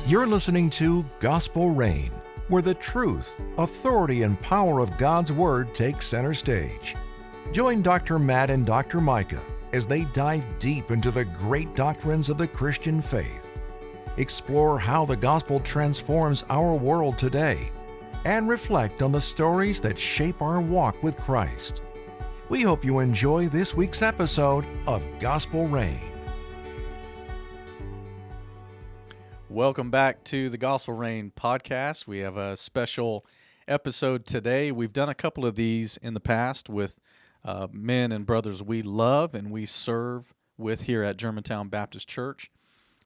You're listening to Gospel Reign, where the truth, authority, and power of God's Word take center stage. Join Dr. Matt and Dr. Micah as they dive deep into the great doctrines of the Christian faith, explore how the gospel transforms our world today, and reflect on the stories that shape our walk with Christ. We hope you enjoy this week's episode of Gospel Reign. Welcome back to the Gospel Reign podcast. We have a special episode today. We've done a couple of these in the past with men and brothers we love and we serve with here at Germantown Baptist Church.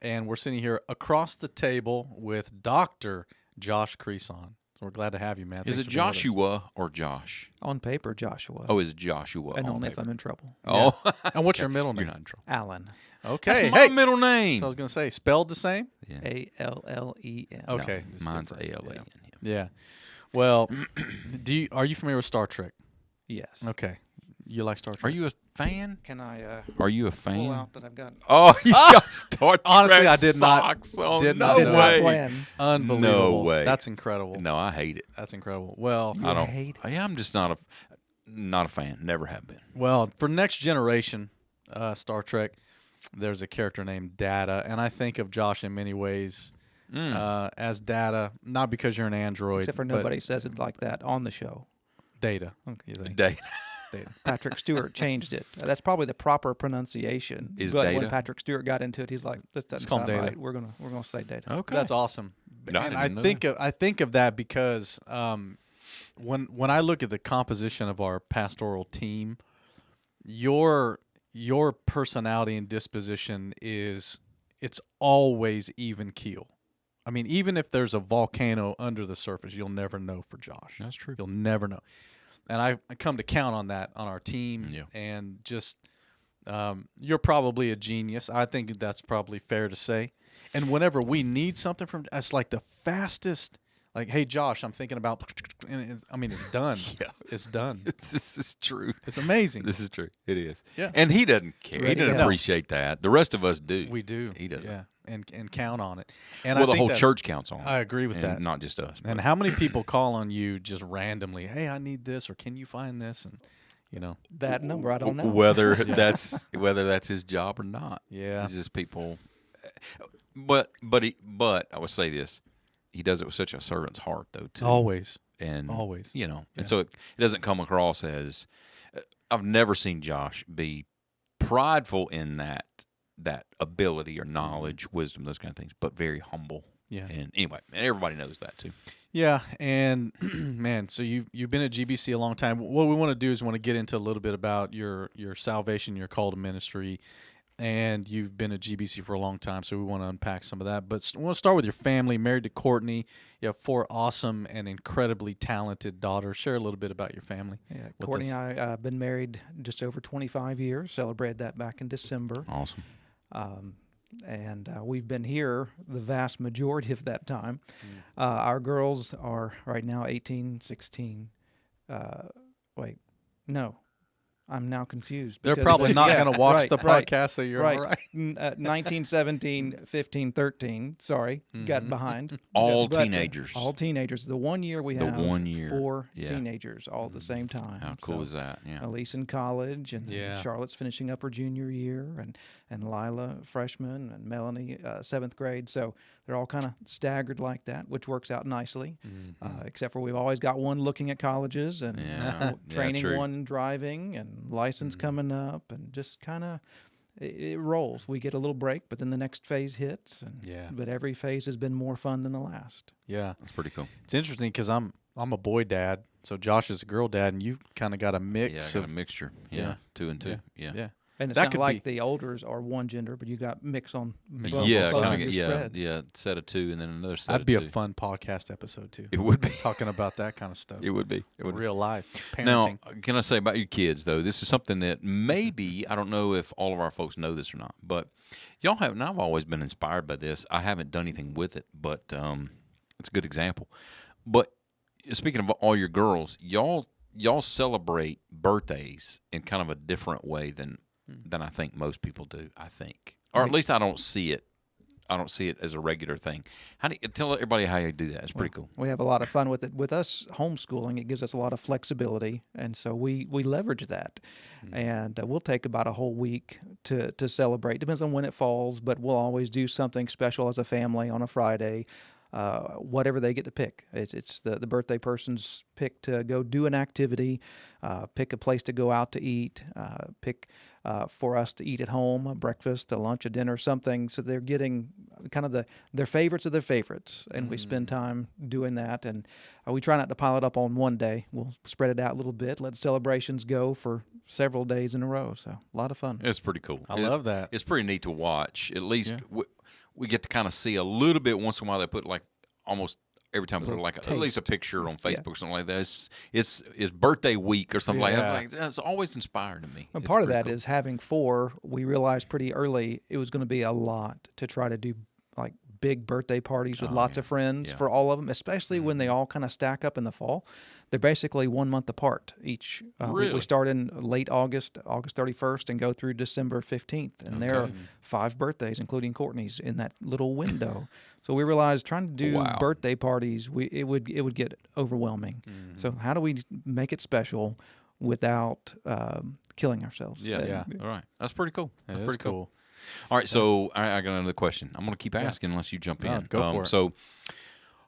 And we're sitting here across the table with Dr. Josh Creason. So we're glad to have you, man. Is it Joshua or Josh? On paper, Joshua. Oh, is it Joshua? And on only paper? if I'm in trouble. Oh. And what's your middle name? You're not in trouble. Alan. Okay. That's my middle name. So I was going to say, spelled the same? Yeah. A-L-L-E-N. Okay. No, it's mine's different. A-L-A-N. Yeah. Well, are you familiar with Star Trek? Yes. Okay. You like Star Trek? Are you a fan? Can I Are you a pull fan? out that I've got? Oh, he's got Star Trek Honestly, I did not- socks on. did no not Did know not way. plan. Unbelievable. No way. That's incredible. No, I hate it. That's incredible. Well, I don't. hate it? Yeah, I'm just not a fan. Never have been. Well, for Next Generation Star Trek, there's a character named Data, and I think of Josh in many ways as Data, not because you're an android, Except for but nobody says it like that on the show. Data. Okay. You think? Data. Data. Patrick Stewart changed it. That's probably the proper pronunciation. Is but Data? when Patrick Stewart got into it, he's like, "This doesn't call him sound Data. right. We're gonna say Data." Okay. That's awesome. No, I and didn't know I think of that because when I look at the composition of our pastoral team, your personality and disposition it's always even keel. I mean, even if there's a volcano under the surface, you'll never know for Josh. That's true. You'll never know. And I come to count on that on our team. Yeah. And just you're probably a genius. I think that's probably fair to say. And whenever we need something from, it's like the fastest. Like, hey, Josh, I'm thinking about. And it's done. Yeah. It's done. This is true. It's amazing. This is true. It is. Yeah. And he doesn't care. Ready He doesn't to go. appreciate that. The rest of us do. We do. He doesn't. Yeah. And count on it. And Well, I the think whole that's- church counts on it. I agree with and that. not just us. And but- how many people call on you just randomly? Hey, I need this, or can you find this? And That number, I don't know. whether that's his job or not. Yeah. It's just people. But I would say this: he does it with such a servant's heart, though. Too. Always. And Always. and Yeah. so it doesn't come across as. I've never seen Josh be prideful in that ability or knowledge, wisdom, those kind of things, but very humble. Yeah. And anyway, and everybody knows that too. Yeah, and man, so you've been at GBC a long time. What we want to do is we want to get into a little bit about your salvation, your call to ministry, and you've been at GBC for a long time, so we want to unpack some of that. But we want to start with your family. Married to Courtney, you have 4 awesome and incredibly talented daughters. Share a little bit about your family. Yeah, with Courtney us. and I have been married just over 25 years. Celebrated that back in December. Awesome. And we've been here the vast majority of that time. Our girls are right now 18, 16. Wait, no. I'm now confused. They're because probably not yeah, going to watch right, the right, podcast, so you're right. all right. 19, 17, 15, 13. Sorry, got behind. All But, teenagers. All teenagers. The 1 year we The have 1 year, 4 yeah. teenagers all at the same time. How cool So, is that? Yeah. Elise in college, and Yeah. Charlotte's finishing up her junior year, and Lila freshman, and Melanie 7th grade. So they're all kind of staggered like that, which works out nicely. Except for we've always got one looking at colleges and Yeah. training true. one driving and license coming up, and just kind of it rolls. We get a little break, but then the next phase hits. And, Yeah. But every phase has been more fun than the last. Yeah. That's pretty cool. It's interesting because I'm a boy dad, so Josh is a girl dad, and you've kind of got a Yeah, mix I got of a mixture. Yeah. yeah. 2 and 2. Yeah. yeah. And it's That not could like be- the olders are one gender, but you got mix on Mix both, on Yeah, both both sides. kind ends of, of yeah, spread. yeah. Set of 2 and then another set That'd of be 2. a fun podcast episode too. It would be. Talking about that kind of stuff. It would be. It would be. Real life parenting. Now, can I say about your kids, though, this is something that maybe, I don't know if all of our folks know this or not, but y'all have, and I've always been inspired by this. I haven't done anything with it, but it's a good example. But speaking of all your girls, y'all celebrate birthdays in kind of a different way than I think most people do, I think. Or at least I don't see it I don't see it as a regular thing. How do you tell everybody how you do that? It's pretty cool. We have a lot of fun with it. With us homeschooling, it gives us a lot of flexibility, and so we leverage that. And we'll take about a whole week to celebrate. Depends on when it falls, but we'll always do something special as a family on a Friday. Whatever they get to pick. It's the birthday person's pick to go do an activity, pick a place to go out to eat, pick for us to eat at home, a breakfast, a lunch, a dinner, something. So they're getting kind of their favorites of their favorites, and we spend time doing that. And we try not to pile it up on one day. We'll spread it out a little bit, let celebrations go for several days in a row. So a lot of fun. It's pretty cool. I love that. It's pretty neat to watch. At least we get to kind of see a little bit once in a while. They put like almost every time put like at least a picture on Facebook or something like that. It's birthday week or something like that. Like, that's always inspiring to me. And part of that is having 4. We realized pretty early it was going to be a lot to try to do like big birthday parties with lots of friends for all of them, especially when they all kind of stack up in the fall. They're basically 1 month apart each. Really? We start in late August 31st, and go through December 15th. And there are 5 birthdays, including Courtney's, in that little window. So we realized trying to do birthday parties, it would get overwhelming. So how do we make it special without killing ourselves? Yeah. All right. That's pretty cool. That's pretty cool. cool. All right, so I got another question. I'm going to keep asking unless you jump in. Go for it. So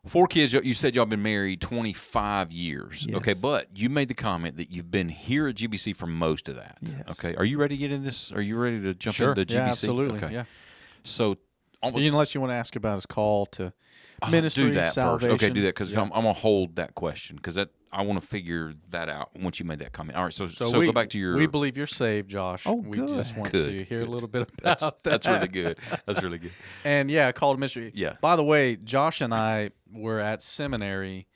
4 kids, you said y'all been married 25 years. Yes. Okay, but you made the comment that you've been here at GBC for most of that. Yes. Okay, are you ready to get in this? Are you ready to jump Sure. into GBC? Yeah, absolutely. Okay. Yeah. So Unless you want to ask about his call to ministry, do that salvation. first. Okay, do that because I'm going to hold that question because I want to figure that out once you made that comment. All right, so go back to your. We believe you're saved, Josh. Oh, we good. just want to hear a little bit about that. That's really good. That's really good. And call to ministry. Yeah. By the way, Josh and I were at seminary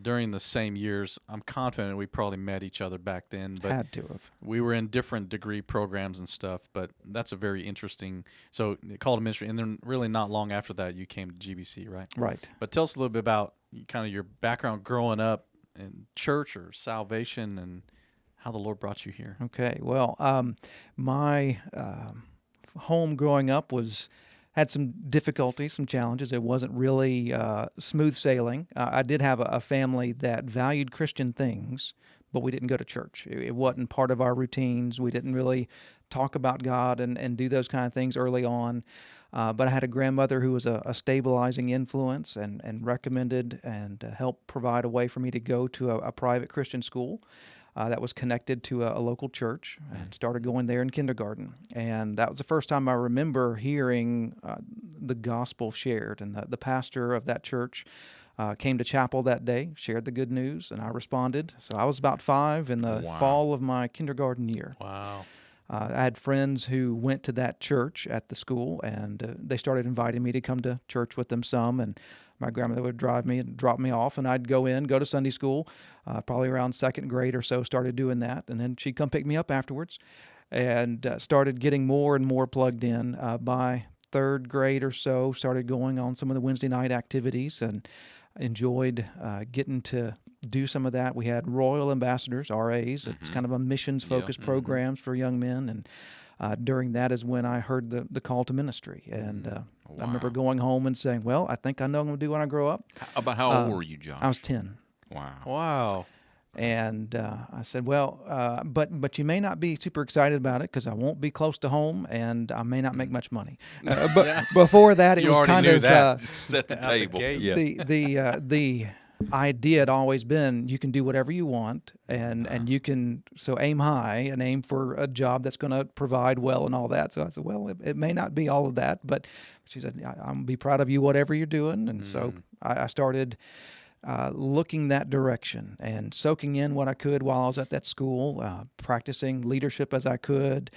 during the same years. I'm confident we probably met each other back then, but Had to have. we were in different degree programs and stuff. But that's a very interesting. So call to ministry, and then really not long after that, you came to GBC, right? Right. But tell us a little bit about kind of your background growing up in church or salvation and how the Lord brought you here. Okay. Well, my home growing up had some difficulties, some challenges. It wasn't really smooth sailing. I did have a family that valued Christian things, but we didn't go to church. It wasn't part of our routines. We didn't really talk about God and do those kind of things early on. But I had a grandmother who was a stabilizing influence and recommended and helped provide a way for me to go to a private Christian school that was connected to a local church, and started going there in kindergarten. And that was the first time I remember hearing the gospel shared. And the pastor of that church came to chapel that day, shared the good news, and I responded. So I was about 5 in the fall of my kindergarten year. Wow. I had friends who went to that church at the school, and they started inviting me to come to church with them some. And my grandmother would drive me and drop me off, and I'd go to Sunday school, probably around 2nd grade or so, started doing that. And then she'd come pick me up afterwards and started getting more and more plugged in. By 3rd grade or so, started going on some of the Wednesday night activities and enjoyed getting to do some of that. We had Royal Ambassadors, RAs. It's kind of a missions-focused programs for young men. And during that is when I heard the call to ministry. And I remember going home and saying, well, I think I know what I'm going to do when I grow up. About how old were you, Josh? I was 10. Wow. And I said, well, but you may not be super excited about it because I won't be close to home and I may not make much money. But before that, it You was already kind knew of that. Set the Out the table. gate. the idea had always been you can do whatever you want and you can aim high and aim for a job that's going to provide well and all that. So I said, well, it may not be all of that, but she said, I'm going to be proud of you whatever you're doing. And so I started looking that direction and soaking in what I could while I was at that school, practicing leadership as I could.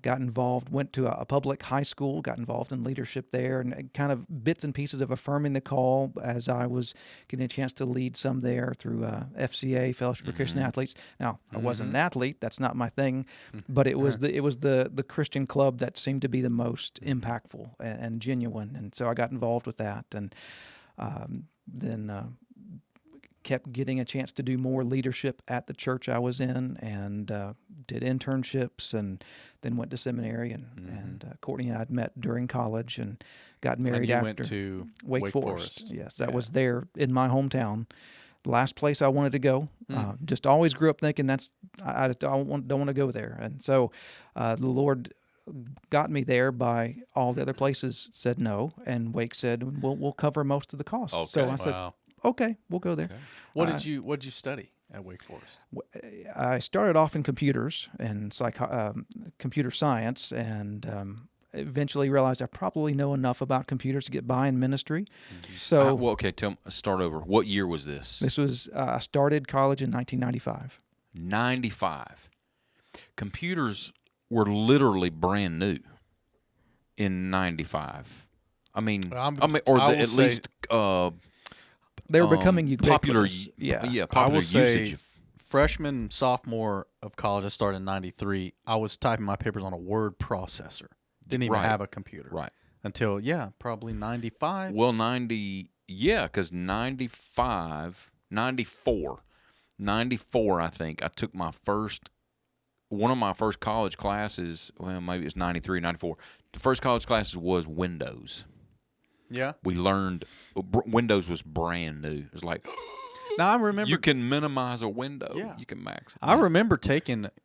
Got involved, went to a public high school, got involved in leadership there, and kind of bits and pieces of affirming the call as I was getting a chance to lead some there through FCA, Fellowship of Christian Athletes. Now, I wasn't an athlete; that's not my thing, but it was the Christian club that seemed to be the most impactful and genuine, and so I got involved with that, and then kept getting a chance to do more leadership at the church I was in, and did internships, and then went to seminary. And Courtney and I had met during college and got married and you after. went to Wake Forest. Yes, that Yeah. was there in my hometown. The last place I wanted to go. Just always grew up thinking I don't want to go there. And so the Lord got me there by all the other places said no, and Wake said we'll cover most of the cost. Okay. So I said, Wow. okay, we'll go there. Okay. What did you study at Wake Forest? I started off in computers and computer science, and eventually realized I probably know enough about computers to get by in ministry. So well, okay, start over. What year was this? this was I started college in 1995. 95. Computers were literally brand new in 95. I mean, I or will at say- least They were becoming popular. ubiquitous. Yeah. I Popular will say usage. freshman, sophomore of college, I started in 93. I was typing my papers on a word processor. Didn't even Right. have a computer. Right. Until, probably 95. Well, 90, because 95, 94, 94, I think, I took one of my first college classes, well, maybe it was 93, 94. The first college classes was Windows. Yeah. We learned, Windows was brand new. It was like, Now, I remember. you can minimize a window. Yeah. You can max it. I remember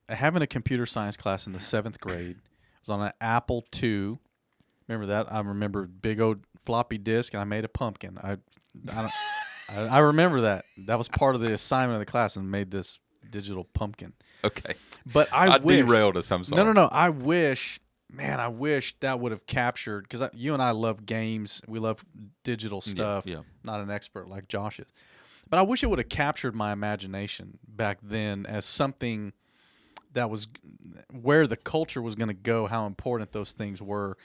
having a computer science class in the 7th grade. It was on an Apple II. Remember that? I remember big old floppy disk, and I made a pumpkin. I remember that. That was part of the assignment of the class, and made this digital pumpkin. Okay. But I wish, derailed us. I'm sorry. No. I wish that would have captured, because you and I love games. We love digital stuff. Yeah. Not an expert like Josh is. But I wish it would have captured my imagination back then as something that was where the culture was going to go, how important those things were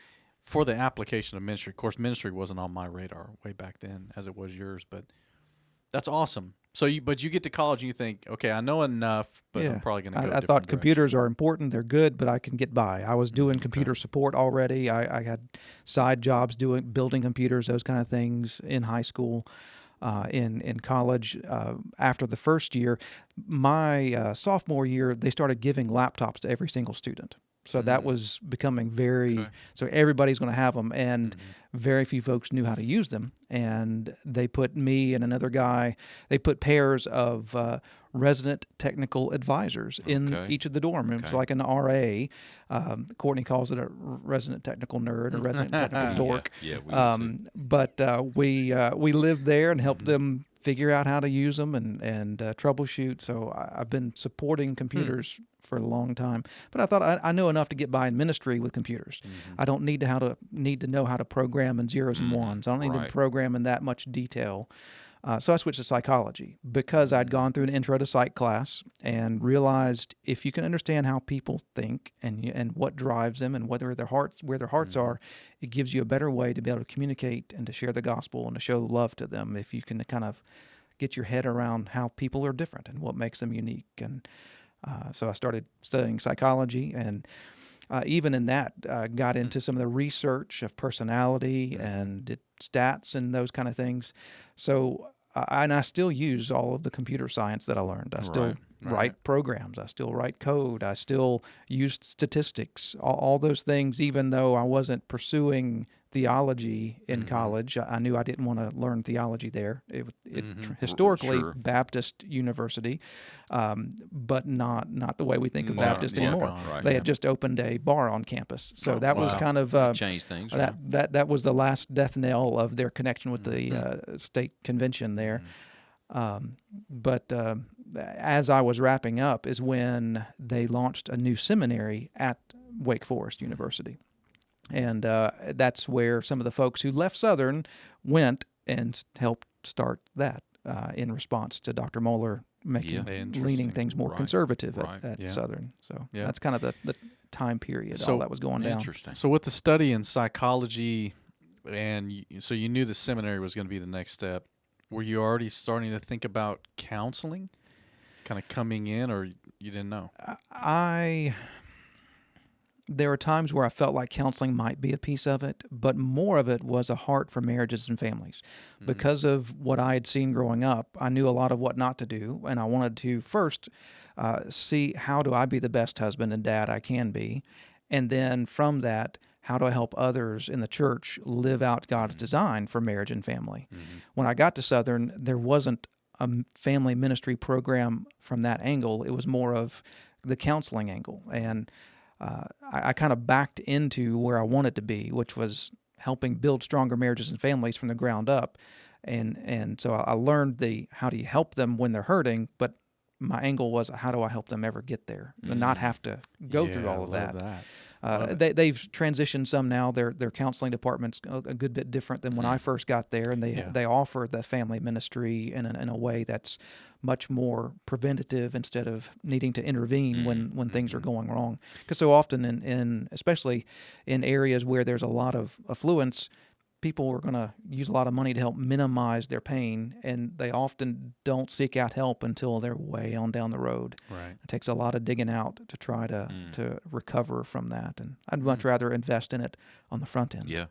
for the application of ministry. Of course, ministry wasn't on my radar way back then as it was yours, but that's awesome. So you get to college and you think, okay, I know enough, but I'm probably going to go a I different thought direction. computers are important. They're good, but I can get by. I was doing computer support already. I had side jobs building computers, those kind of things in high school. In college, after the first year, my sophomore year, they started giving laptops to every single student. So that was becoming so everybody's going to have them, and very few folks knew how to use them. And they put me and another guy, they put pairs of resident technical advisors in each of the dorm rooms, like an RA. Courtney calls it a resident technical nerd, a resident technical dork. Yeah, we We lived there and helped them figure out how to use them and troubleshoot. So I've been supporting computers for a long time. But I thought I know enough to get by in ministry with computers. I don't need to know how to program in zeros and ones. I don't need to program in that much detail. So I switched to psychology because I'd gone through an intro to psych class and realized if you can understand how people think and what drives them and where their hearts are, it gives you a better way to be able to communicate and to share the gospel and to show love to them if you can kind of get your head around how people are different and what makes them unique. And so I started studying psychology, and even in that, got into some of the research of personality and did stats and those kind of things. So, and I still use all of the computer science that I learned. I still write programs. I still write code. I still use statistics, all those things, even though I wasn't pursuing theology in college. I knew I didn't want to learn theology there. Historically, Baptist university, but not the way we think of Baptist anymore. They had just opened a bar on campus, so that was kind of changed things. That was the last death knell of their connection with the state convention there. But as I was wrapping up is when they launched a new seminary at Wake Forest University. And that's where some of the folks who left Southern went and helped start that in response to Dr. Moeller leaning things more conservative at Southern. So that's kind of the time period all that was going down. Interesting. So with the study in psychology, and so you knew the seminary was going to be the next step, were you already starting to think about counseling kind of coming in, or you didn't know? there were times where I felt like counseling might be a piece of it, but more of it was a heart for marriages and families. Because of what I had seen growing up, I knew a lot of what not to do, and I wanted to first see how do I be the best husband and dad I can be, and then from that, how do I help others in the church live out God's design for marriage and family? When I got to Southern, there wasn't a family ministry program from that angle. It was more of the counseling angle, and I kind of backed into where I wanted to be, which was helping build stronger marriages and families from the ground up. And so I learned how do you help them when they're hurting, but my angle was how do I help them ever get there and not have to go through all of that. They've transitioned some now. Their counseling department's a good bit different than when I first got there, and they offer the family ministry in a way that's much more preventative instead of needing to intervene when things are going wrong. Because so often, in especially in areas where there's a lot of affluence, people are going to use a lot of money to help minimize their pain, and they often don't seek out help until they're way on down the road. Right. It takes a lot of digging out to try to recover from that, and I'd much rather invest in it on the front end. Yeah.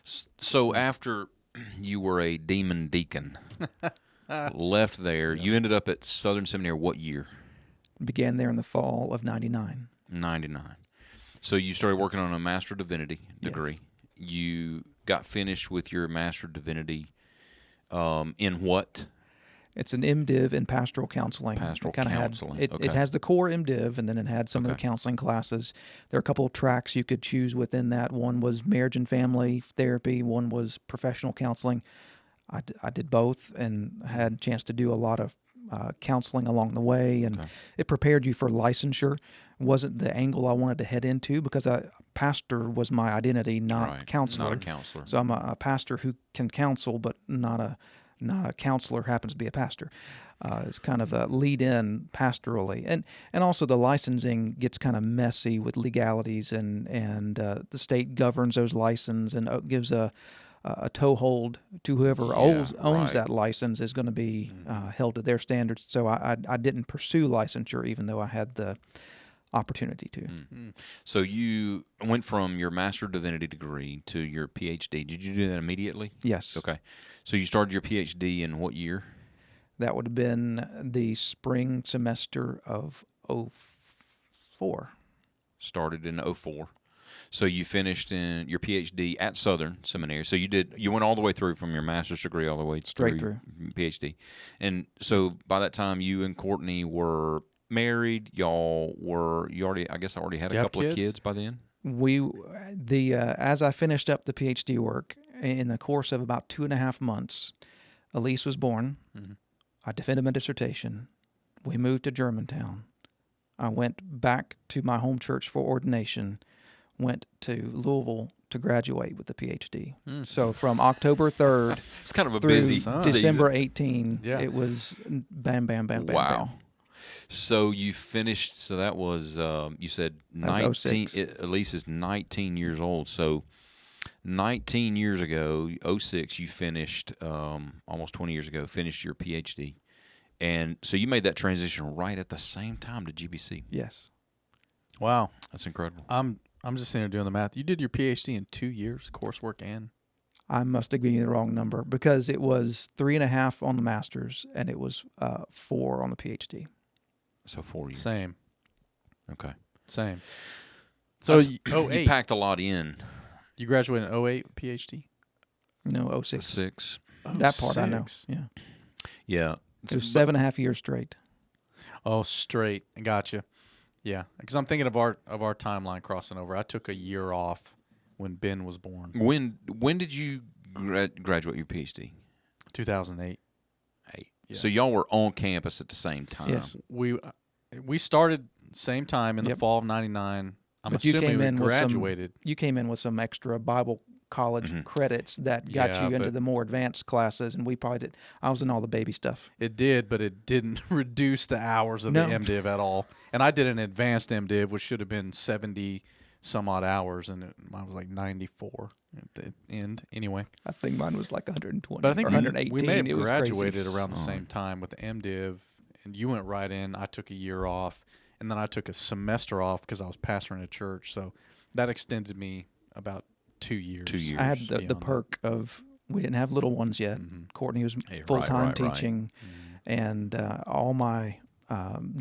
So after you were a demon deacon, left there, you ended up at Southern Seminary what year? Began there in the fall of 99. 99. So you started working on a Master of Divinity degree. Yes. You got finished with your Master of Divinity in what? It's an MDiv in pastoral counseling. Pastoral It counseling. It has the core MDiv, and then it had some of the counseling classes. There are a couple of tracks you could choose within that. One was marriage and family therapy. One was professional counseling. I did both and had a chance to do a lot of counseling along the way, and it prepared you for licensure. It wasn't the angle I wanted to head into because pastor was my identity, not counselor. Not a counselor. So I'm a pastor who can counsel, but not a counselor who happens to be a pastor. It's kind of a lead-in pastorally, and also the licensing gets kind of messy with legalities, and the state governs those licenses and gives a toehold to whoever owns that license is going to be held to their standards. So I didn't pursue licensure, even though I had the opportunity to. So you went from your Master of Divinity degree to your PhD. Did you do that immediately? Yes. Okay. So you started your PhD in what year? That would have been the spring semester of 04. Started in 04. So you finished in your PhD at Southern Seminary. So you went all the way through from your master's degree all the way straight through PhD. And so by that time, you and Courtney were married. I already had a couple of kids by then. As I finished up the PhD work, in the course of about 2.5 months, Elise was born. I defended my dissertation. We moved to Germantown. I went back to my home church for ordination. Went to Louisville to graduate with the PhD. So from October 3rd it's kind of a through busy December 18, it was bam, bam, bam, bam, wow. bam. So you finished, so that was, you said 19, Elise is 19 years old. So 19 years ago, 06, you finished, almost 20 years ago, finished your PhD. And so you made that transition right at the same time to GBC. Yes. Wow. That's incredible. I'm just sitting here doing the math. You did your PhD in 2 years, coursework and? I must have given you the wrong number because it was 3.5 on the master's and it was 4 on the PhD. So 4 years. Same. Okay. Same. So you packed a lot in. You graduated in 08 PhD? No, 06. 06. That part I know. Yeah. Yeah. It was 7.5 years straight. Oh, straight. Gotcha. Yeah, because I'm thinking of our timeline crossing over. I took a year off when Ben was born. When did you graduate your PhD? 2008. Yeah. So y'all were on campus at the same time. Yes. We started same time in the fall of '99. I'm But assuming we graduated. You came in with some extra Bible college credits that got you into the more advanced classes, and we probably did. I was in all the baby stuff. It did, but it didn't reduce the hours of the MDiv at all. And I did an advanced MDiv, which should have been 70 some odd hours, and I was like 94 at the end. Anyway, I think mine was like 120. But I think or 118. we may have it was graduated crazy. around the same time with the MDiv, and you went right in. I took a year off, and then I took a semester off because I was pastoring a church. So that extended me about 2 years. 2 years. I had the perk of we didn't have little ones yet. Courtney was full-time teaching, and all my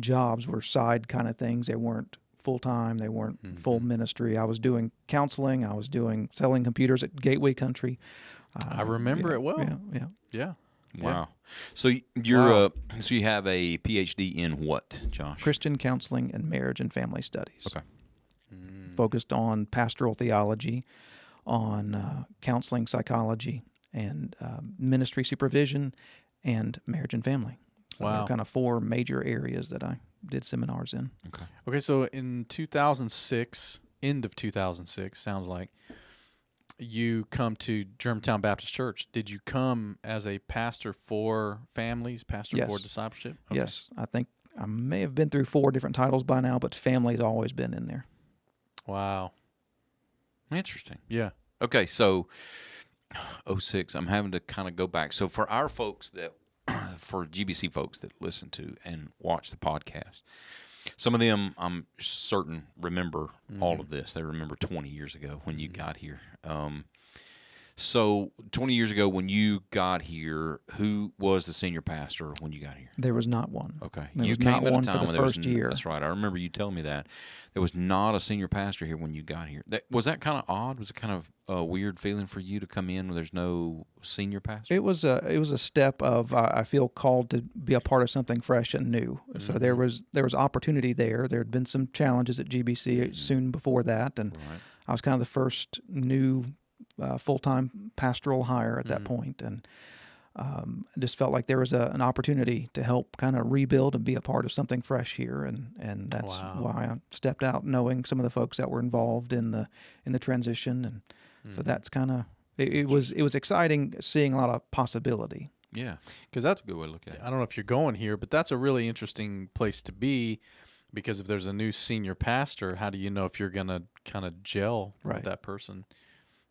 jobs were side kind of things. They weren't full-time. They weren't full ministry. I was doing counseling. I was doing selling computers at Gateway Country. I remember it well. Yeah. Wow. So you're so you have a PhD in what, Josh? Christian counseling and marriage and family studies. Okay. Focused on pastoral theology, on counseling psychology, and ministry supervision, and marriage and family. So there are kind of 4 major areas that I did seminars in. Okay, so in 2006, end of 2006, sounds like, you come to Germantown Baptist Church. Did you come as a pastor for families, pastor for discipleship? Okay. Yes. I think I may have been through 4 different titles by now, but family's always been in there. Wow. Interesting. Yeah. Okay, so 06, I'm having to kind of go back. So for our folks that, for GBC folks that listen to and watch the podcast, some of them, I'm certain, remember all of this. They remember 20 years ago when you got here. So 20 years ago when you got here, who was the senior pastor when you got here? There was not one. Okay. There you was came not at one a time for the when there was first year. That's right. I remember you telling me that. There was not a senior pastor here when you got here. Was that kind of odd? Was it kind of a weird feeling for you to come in when there's no senior pastor? It was a step of I feel called to be a part of something fresh and new. So there was opportunity there. There had been some challenges at GBC soon before that, and I was kind of the first new full-time pastoral hire at that point, and I just felt like there was an opportunity to help kind of rebuild and be a part of something fresh here, and that's why I stepped out, knowing some of the folks that were involved in the transition, and so that's kind of it was exciting seeing a lot of possibility. Yeah, because that's a good way to look at it. I don't know if you're going here, but that's a really interesting place to be, because if there's a new senior pastor, how do you know if you're gonna kind of gel with that person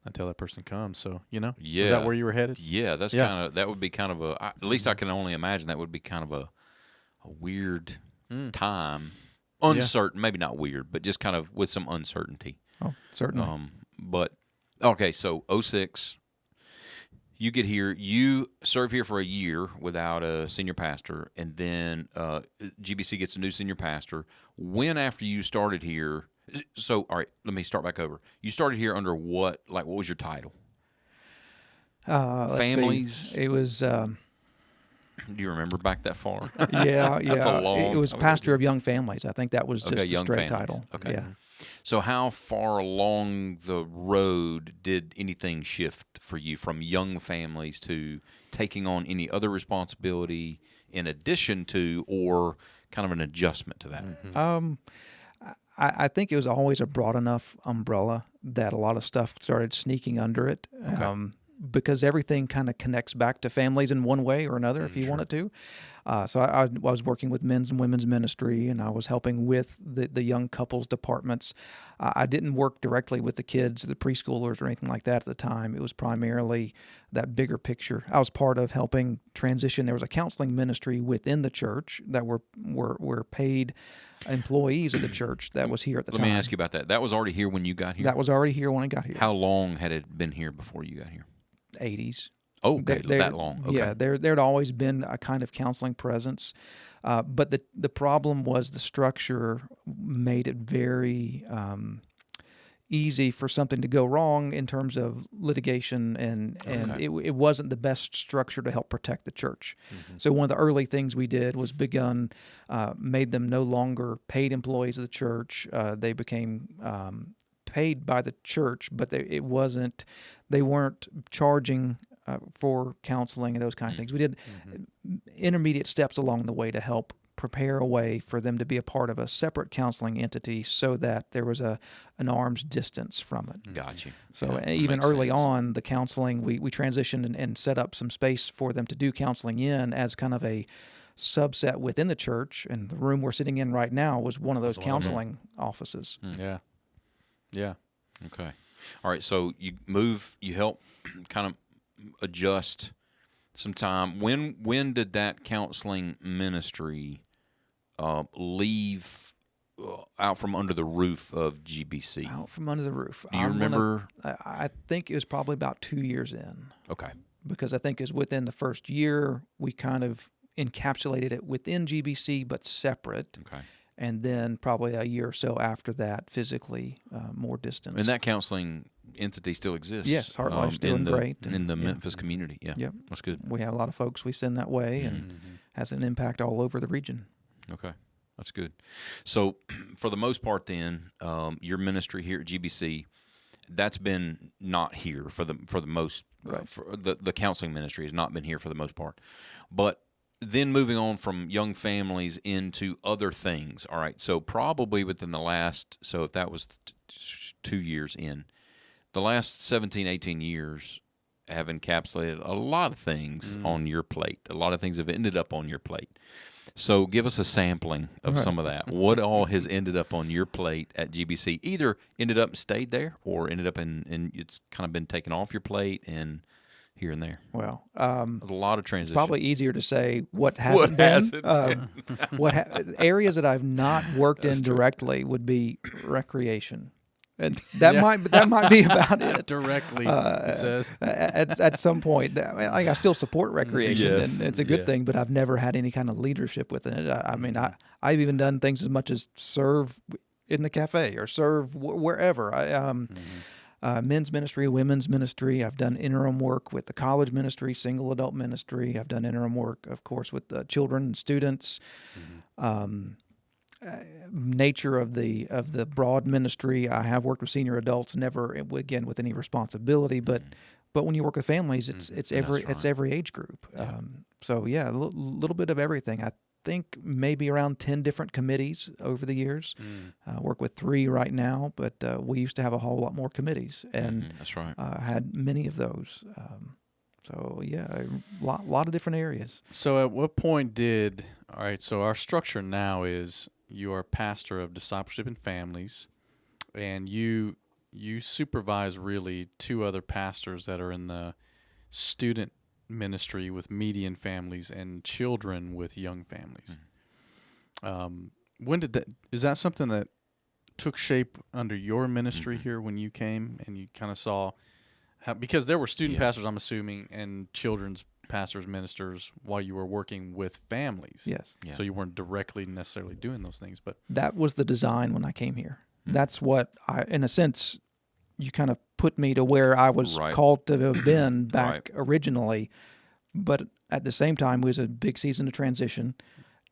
until that person comes? So, is that where you were headed? Yeah, that would be kind of at least I can only imagine that would be kind of a weird time. Uncertain, maybe not weird, but just kind of with some uncertainty. Oh, certainly. But, okay, so 06, you get here, you serve here for a year without a senior pastor, and then GBC gets a new senior pastor. When after you started here... So, all right, let me start back over. You started here under what? Like, what was your title? Families? It was... Do you remember back that far? Yeah. That's a long It was time pastor of young families. I think that was just a straight title. Okay. Yeah. So how far along the road did anything shift for you from young families to taking on any other responsibility in addition to, or kind of an adjustment to that? I think it was always a broad enough umbrella that a lot of stuff started sneaking under it, because everything kind of connects back to families in one way or another, if you want it to. So I was working with men's and women's ministry, and I was helping with the young couples departments. I didn't work directly with the kids, the preschoolers, or anything like that at the time. It was primarily that bigger picture. I was part of helping transition. There was a counseling ministry within the church that were paid employees of the church that was here at the time. Let me ask you about that. That was already here when you got here? That was already here when I got here. How long had it been here before you got here? 80s. Oh, okay, that long. Okay. Yeah, there'd always been a kind of counseling presence, but the problem was the structure made it very easy for something to go wrong in terms of litigation, and it wasn't the best structure to help protect the church. So one of the early things we did was made them no longer paid employees of the church. They became paid by the church, but they weren't charging for counseling and those kind of things. We did intermediate steps along the way to help prepare a way for them to be a part of a separate counseling entity so that there was an arm's distance from it. Got you. So even early on, the counseling, we transitioned and set up some space for them to do counseling in as kind of a subset within the church, and the room we're sitting in right now was one of those counseling offices. Yeah. Yeah. Okay. All right, so you help kind of adjust some time. When did that counseling ministry leave out from under the roof of GBC? Out from under the roof. Do you remember? I think it was probably about 2 years in. Okay. Because I think it was within the first year, we kind of encapsulated it within GBC, but separate. Okay. And then probably a year or so after that, physically more distance. And that counseling entity still exists? Yes, Heart Life's doing great. In the Memphis community, yeah. Yep. That's good. We have a lot of folks we send that way, and has an impact all over the region. Okay. That's good. So, for the most part, then your ministry here at GBC, that's been not here for the most. Right. For the counseling ministry has not been here for the most part, but then moving on from young families into other things. All right. So probably within the last. So if that was 2 years in, the last 17, 18 years have encapsulated a lot of things on your plate. A lot of things have ended up on your plate. So give us a sampling of some of that. What all has ended up on your plate at GBC? Either ended up and stayed there, or ended up in it's kind of been taken off your plate and here and there. Well, a lot of transition. Probably easier to say what hasn't been. Areas that I've not worked in directly would be recreation. And that might be about it. Directly says at some point. I still support recreation, Yes. and it's a good thing. But I've never had any kind of leadership within it. I mean, I've even done things as much as serve in the cafe or serve wherever. Men's ministry, women's ministry. I've done interim work with the college ministry, single adult ministry. I've done interim work, of course, with the children and students. Nature of the broad ministry. I have worked with senior adults, never again with any responsibility, but when you work with families, it's every age group. So a little bit of everything. I think maybe around 10 different committees over the years. Work with 3 right now, but we used to have a whole lot more committees, and that's right. Had many of those. So a lot of different areas. So at what point all right, so our structure now is you are pastor of discipleship and families, and you supervise really 2 other pastors that are in the student ministry with median families and children with young families. When did is that something that took shape under your ministry here when you came and you kind of saw because there were student pastors, I'm assuming, and children's pastors, ministers, while you were working with families. Yes. Yeah. So you weren't directly necessarily doing those things, but that was the design when I came here. That's what in a sense, you kind of put me to where I was called to have been back originally. But at the same time, it was a big season of transition,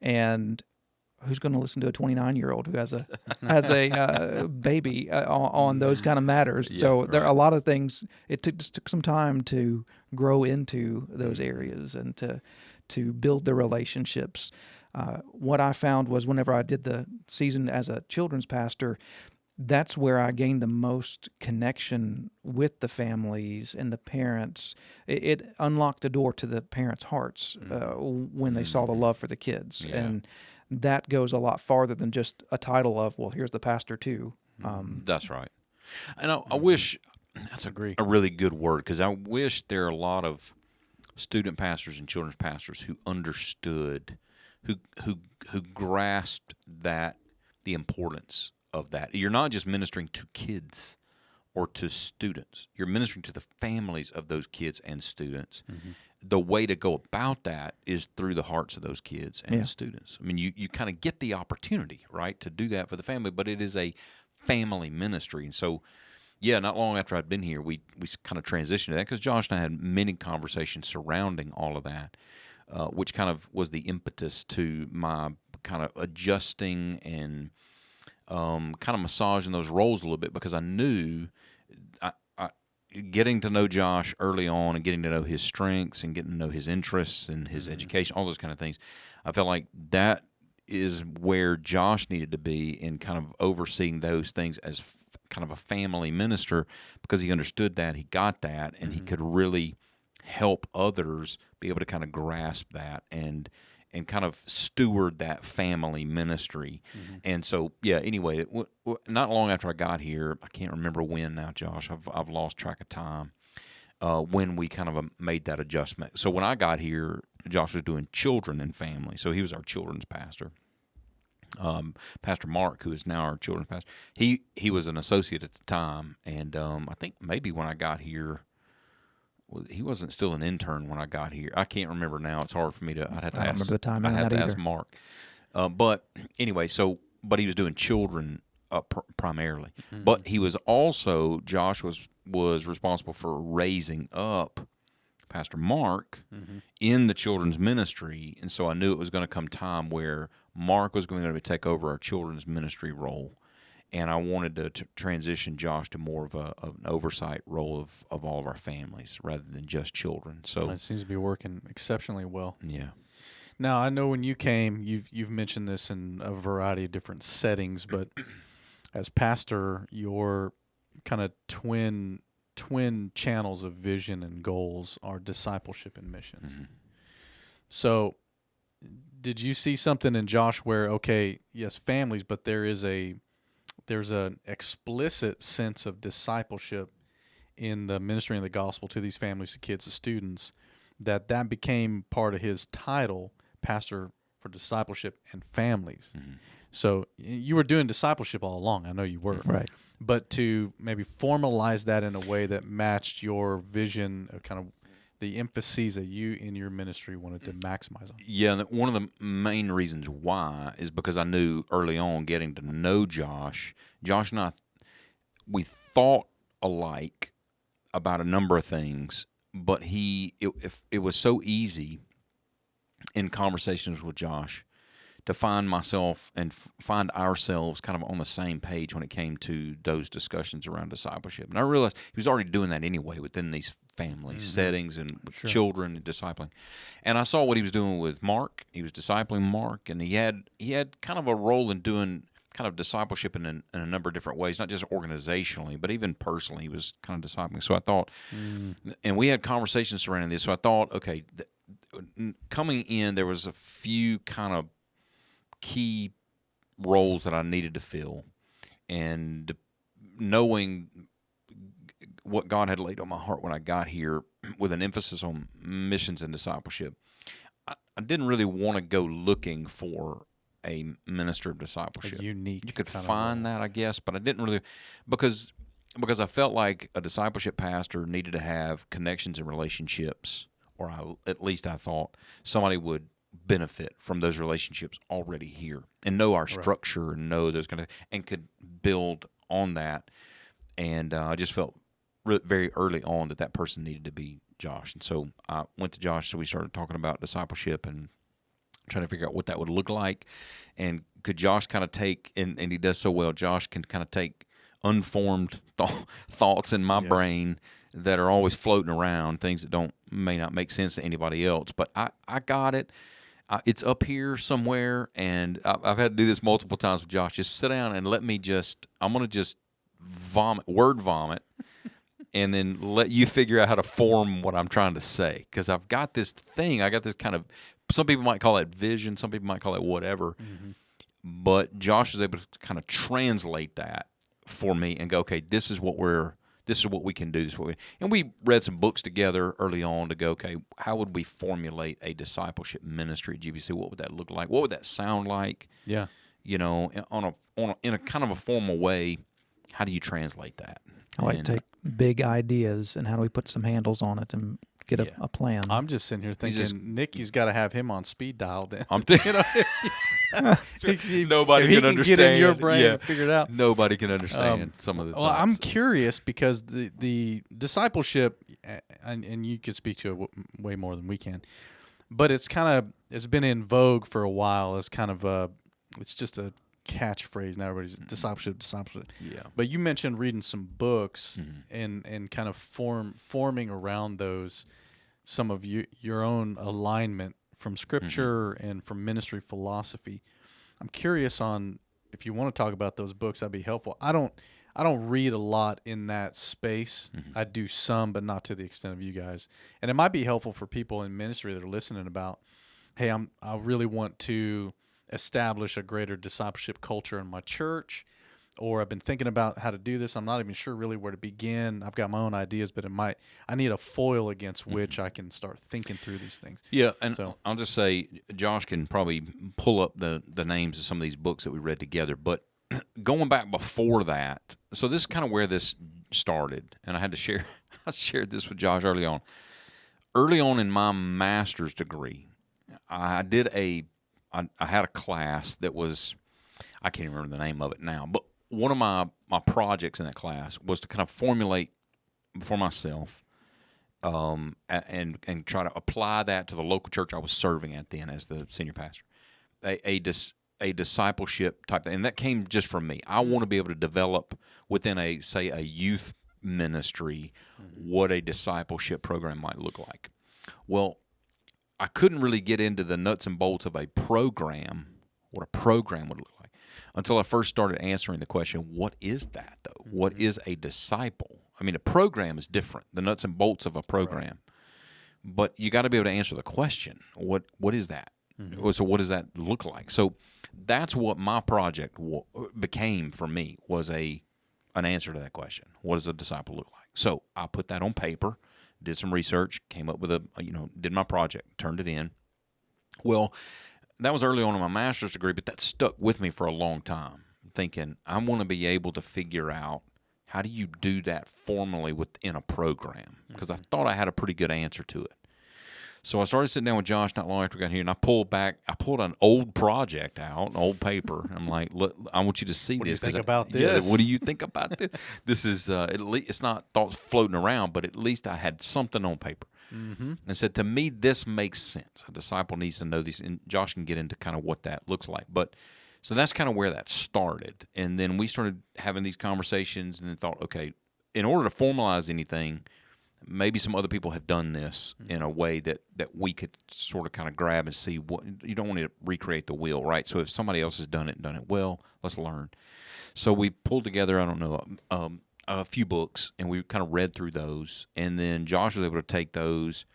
and who's going to listen to a 29-year-old who has a baby on those kind of matters? There are a lot of things. It took some time to grow into those areas and to build the relationships. What I found was whenever I did the season as a children's pastor, that's where I gained the most connection with the families and the parents. It unlocked the door to the parents' hearts when they saw the love for the kids. Yeah. And that goes a lot farther than just a title of, well, here's the pastor too. That's right. And I wish that's a really good word, because I wish there are a lot of student pastors and children's pastors who understood, who grasped the importance of that. You're not just ministering to kids or to students. You're ministering to the families of those kids and students. The way to go about that is through the hearts of those kids and the students. I mean, you kind of get the opportunity, right, to do that for the family, but it is a family ministry. And so, not long after I'd been here, we kind of transitioned to that, because Josh and I had many conversations surrounding all of that, which kind of was the impetus to my kind of adjusting and kind of massaging those roles a little bit, because I knew getting to know Josh early on and getting to know his strengths and getting to know his interests and his education, all those kind of things, I felt like that is where Josh needed to be in kind of overseeing those things as kind of a family minister, because he understood that, he got that, and he could really help others be able to kind of grasp that and kind of steward that family ministry. And so, anyway, not long after I got here, I can't remember when now, Josh, I've lost track of time, when we kind of made that adjustment. So when I got here, Josh was doing children and family, so he was our children's pastor. Pastor Mark, who is now our children's pastor, he was an associate at the time, and I think maybe when I got here, he wasn't still an intern when I got here. I can't remember now. It's hard for me to. I'd have to I don't ask. remember the timing I'd on have that to ask either. Mark. But anyway, but he was doing children primarily. Mm-hmm. But he was also, Josh was responsible for raising up Pastor Mark in the children's ministry, and so I knew it was going to come time where Mark was going to take over our children's ministry role, and I wanted to transition Josh to more of an oversight role of all of our families rather than just children. So It seems to be working exceptionally well. yeah. Now, I know when you came, you've mentioned this in a variety of different settings, but as pastor, your kind of twin channels of vision and goals are discipleship and missions. Mm-hmm. So, did you see something in Josh where, okay, yes, families, but there's an explicit sense of discipleship in the ministry and the gospel to these families, to kids, to students, that became part of his title, pastor for discipleship and families. Mm-hmm. So you were doing discipleship all along. I know you were. Right. But to maybe formalize that in a way that matched your vision, kind of the emphases that you in your ministry wanted to maximize on. Yeah, one of the main reasons why is because I knew early on, getting to know Josh and I, we thought alike about a number of things, but it was so easy in conversations with Josh to find myself and find ourselves kind of on the same page when it came to those discussions around discipleship. And I realized he was already doing that anyway within these family settings and with children and discipling. And I saw what he was doing with Mark. He was discipling Mark, and he had kind of a role in doing kind of discipleship in a number of different ways, not just organizationally, but even personally. He was kind of discipling. So I thought, and we had conversations surrounding this. So I thought, okay, coming in, there was a few kind of key roles that I needed to fill, and knowing what God had laid on my heart when I got here with an emphasis on missions and discipleship, I didn't really want to go looking for a minister of discipleship. A unique You could kind of find role. that, I guess, but I didn't really, because I felt like a discipleship pastor needed to have connections and relationships, or at least I thought somebody would benefit from those relationships already here and know our structure and know those kind of, and could build on that. And I just felt very early on that person needed to be Josh. And so I went to Josh, so we started talking about discipleship and trying to figure out what that would look like. And could Josh kind of take, and he does so well, Josh can kind of take unformed thoughts in my brain that are always floating around, things that may not make sense to anybody else. But I got it. It's up here somewhere, and I've had to do this multiple times with Josh. Just sit down and I'm going to just word vomit, and then let you figure out how to form what I'm trying to say. Because I've got this thing, I got this kind of, some people might call it vision, some people might call it whatever, but Josh was able to kind of translate that for me and go, okay, this is what we can do. And we read some books together early on to go, okay, how would we formulate a discipleship ministry at GBC? What would that look like? What would that sound like? Yeah. You know, in a kind of a formal way. How do you translate that? I like to take big ideas and how do we put some handles on it and get a plan. I'm just sitting here thinking Nikki's got to have him on speed dial then. Nobody can understand. Get in your brain and figure it out. Nobody can understand some of the thoughts. Well, I'm curious because the discipleship, and you could speak to it way more than we can, but it's been in vogue for a while as kind of it's just a catchphrase now. Everybody's discipleship. Yeah. But you mentioned reading some books and kind of forming around those some of your own alignment from Scripture and from ministry philosophy. I'm curious on if you want to talk about those books. That'd be helpful. I don't read a lot in that space. I do some, but not to the extent of you guys. And it might be helpful for people in ministry that are listening about, hey, I really want to establish a greater discipleship culture in my church. or I've been thinking about how to do this. I'm not even sure really where to begin. I've got my own ideas, but I need a foil against which I can start thinking through these things. Yeah, and So, I'll just say, Josh can probably pull up the names of some of these books that we read together. But going back before that, so this is kind of where this started, and I had to share. I shared this with Josh early on. Early on in my master's degree, I had a class that was, I can't even remember the name of it now, but one of my projects in that class was to kind of formulate for myself and try to apply that to the local church I was serving at then as the senior pastor, a discipleship type thing. And that came just from me. I want to be able to develop within a youth ministry what a discipleship program might look like. Well, I couldn't really get into the nuts and bolts of a program, what a program would look like, until I first started answering the question, what is that, though? What is a disciple? I mean, a program is different, the nuts and bolts of a program. Right. But you got to be able to answer the question, what is that? So what does that look like? So that's what my project became for me, was an answer to that question. What does a disciple look like? So I put that on paper, did some research, came up with did my project, turned it in. Well, that was early on in my master's degree, but that stuck with me for a long time, thinking I want to be able to figure out how do you do that formally within a program, because I thought I had a pretty good answer to it. So I started sitting down with Josh not long after we got here, and I pulled an old project out, an old paper. I'm like, look, I want you to see what this. What do you think about this? Yeah, what do you think about this? This is, at least, it's not thoughts floating around, but at least I had something on paper. And said, to me, this makes sense. A disciple needs to know these, and Josh can get into kind of what that looks like. But so that's kind of where that started. And then we started having these conversations and then thought, okay, in order to formalize anything, maybe some other people have done this in a way that we could sort of kind of grab and see. What you don't want to recreate the wheel, right? So if somebody else has done it well, let's learn. So we pulled together, I don't know, a few books, and we kind of read through those. And then Josh was able to take those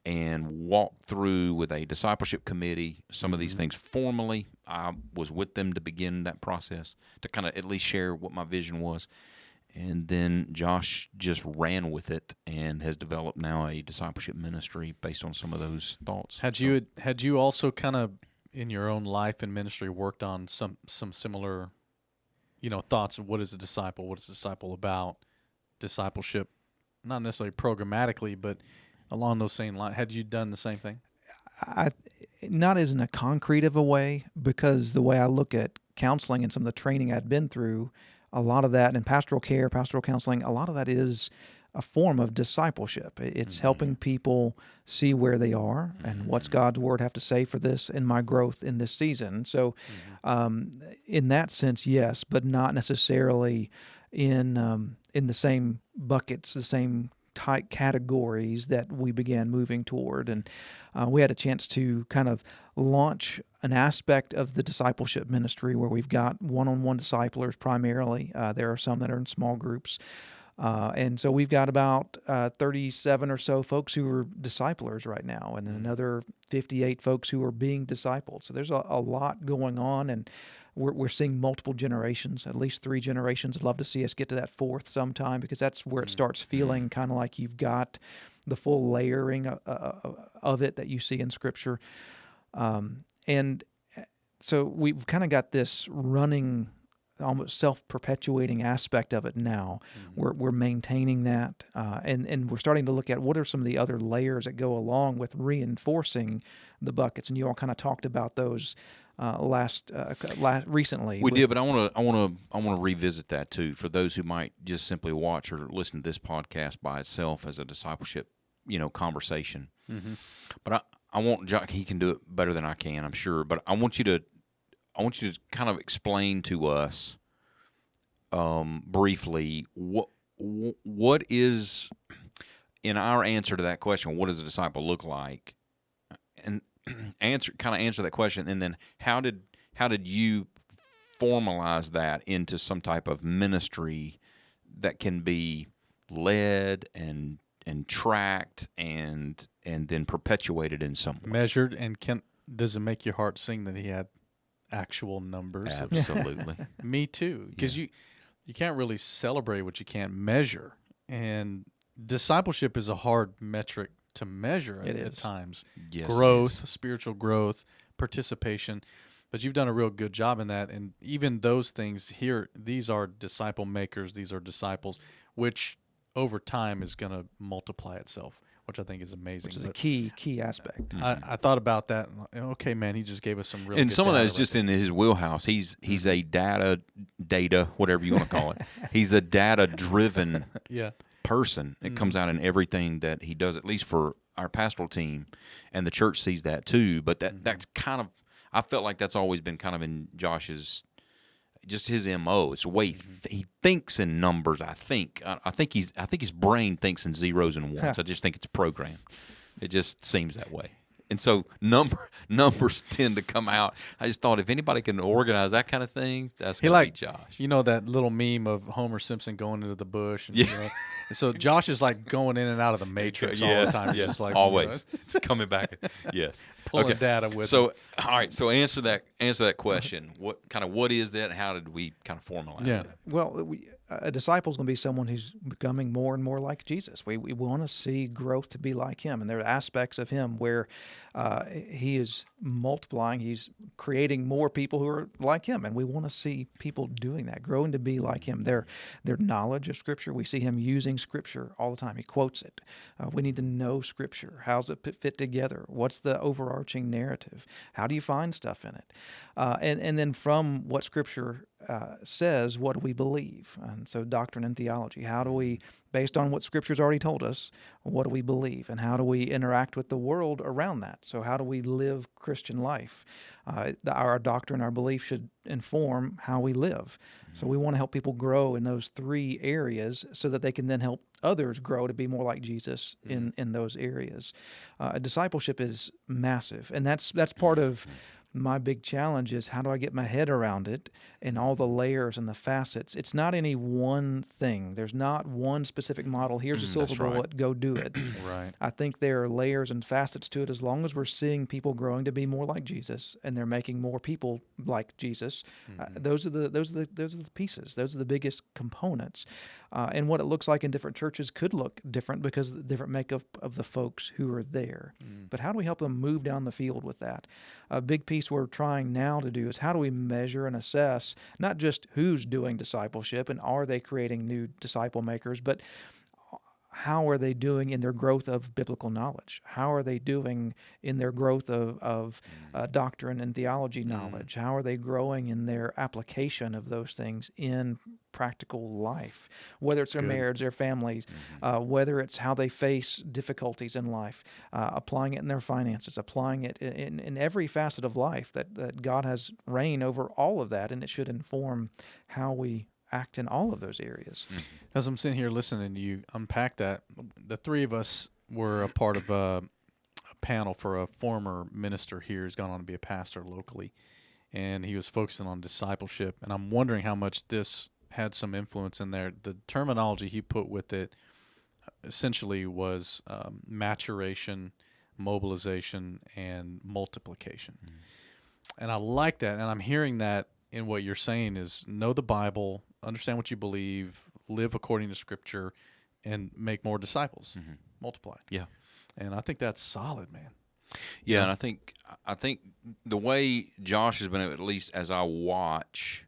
and walk through with a discipleship committee some of these things formally. I was with them to begin that process, to kind of at least share what my vision was. And then Josh just ran with it and has developed now a discipleship ministry based on some of those thoughts. Had you also kind of in your own life and ministry worked on some similar, thoughts of what is a disciple, what is a disciple about, discipleship, not necessarily programmatically, but along those same lines? Had you done the same thing? Not as in a concrete of a way, because the way I look at counseling and some of the training I'd been through, a lot of that, and pastoral care, pastoral counseling, a lot of that is a form of discipleship. It's helping people see where they are and what's God's word have to say for this and my growth in this season. So in that sense, yes, but not necessarily in the same buckets, the same tight categories that we began moving toward. And we had a chance to kind of launch an aspect of the discipleship ministry where we've got one-on-one disciplers primarily. There are some that are in small groups. And so we've got about 37 or so folks who are disciplers right now, and another 58 folks who are being discipled. So there's a lot going on, and we're seeing multiple generations, at least 3 generations. I'd love to see us get to that 4th sometime, because that's where it starts feeling kind of like you've got the full layering of it that you see in Scripture. And so we've kind of got this running, almost self-perpetuating aspect of it now. We're maintaining that, and we're starting to look at what are some of the other layers that go along with reinforcing the buckets. And you all kind of talked about those recently. We did, but I want to revisit that too for those who might just simply watch or listen to this podcast by itself as a discipleship, conversation. But I want Jock. He can do it better than I can, I'm sure. But I want you to kind of explain to us briefly what is, in our answer to that question, what does a disciple look like, and answer that question, and then how did you formalize that into some type of ministry that can be led and tracked and then perpetuated in some way? Measured, and does it make your heart sing that he had actual numbers. Absolutely. Me too, because you can't really celebrate what you can't measure, and discipleship is a hard metric to measure at times. Yes, growth, spiritual growth, participation. But you've done a real good job in that, and even those things here, these are disciple makers, these are disciples, which over time is going to multiply itself, which I think is amazing. Which is a key aspect. I thought about that. And, okay, man, he just gave us some really and good some of that data is just there. in his wheelhouse. He's a data, whatever you want to call it. He's a data-driven person. It comes out in everything that he does, at least for our pastoral team, and the church sees that too. But that's kind of, I felt like that's always been kind of in Josh's, just his MO. It's the way he thinks in numbers. I think his brain thinks in zeros and ones. I just think it's programmed. It just seems that way. And so numbers tend to come out. I just thought if anybody can organize that kind of thing, that's going to be Josh. You know that little meme of Homer Simpson going into the bush? And, Yeah. you know, and so Josh is like going in and out of the matrix all the time. He's just like, always. It's coming back. Yes. pulling data with So, all right. So answer that question. What is that? How did we kind of formalize that? Well, a disciple is going to be someone who's becoming more and more like Jesus. We want to see growth to be like him, and there are aspects of him where he is multiplying. He's creating more people who are like him, and we want to see people doing that, growing to be like him. Their knowledge of Scripture. We see him using Scripture all the time. He quotes it. We need to know Scripture. How's it fit together? What's the overarching narrative? How do you find stuff in it? And then from what Scripture says, what do we believe? And so doctrine and theology. How do we, based on what Scripture's already told us, what do we believe? And how do we interact with the world around that? So how do we live Christian life? Our doctrine, our belief should inform how we live. So we want to help people grow in those three areas so that they can then help others grow to be more like Jesus in those areas. Discipleship is massive, and that's part of my big challenge is how do I get my head around it and all the layers and the facets. It's not any one thing. There's not one specific model. Here's a silver bullet, go do it. Right. I think there are layers and facets to it as long as we're seeing people growing to be more like Jesus and they're making more people like Jesus. Those are the pieces. Those are the biggest components. And what it looks like in different churches could look different because of the different makeup of the folks who are there. But how do we help them move down the field with that? A big piece we're trying now to do is how do we measure and assess not just who's doing discipleship and are they creating new disciple makers, but how are they doing in their growth of biblical knowledge? How are they doing in their growth of doctrine and theology knowledge? How are they growing in their application of those things in practical life? Whether it's their marriage, their families, whether it's how they face difficulties in life, applying it in their finances, applying it in every facet of life, that God has reign over all of that, and it should inform how we act in all of those areas. As I'm sitting here listening to you unpack that, the three of us were a part of a panel for a former minister here who's gone on to be a pastor locally, and he was focusing on discipleship, and I'm wondering how much this had some influence in there. The terminology he put with it essentially was maturation, mobilization, and multiplication. And I like that, and I'm hearing that in what you're saying is know the Bible, understand what you believe, live according to Scripture, and make more disciples, multiply. Yeah. And I think that's solid, man. Yeah, and I think the way Josh has been, at least as I watch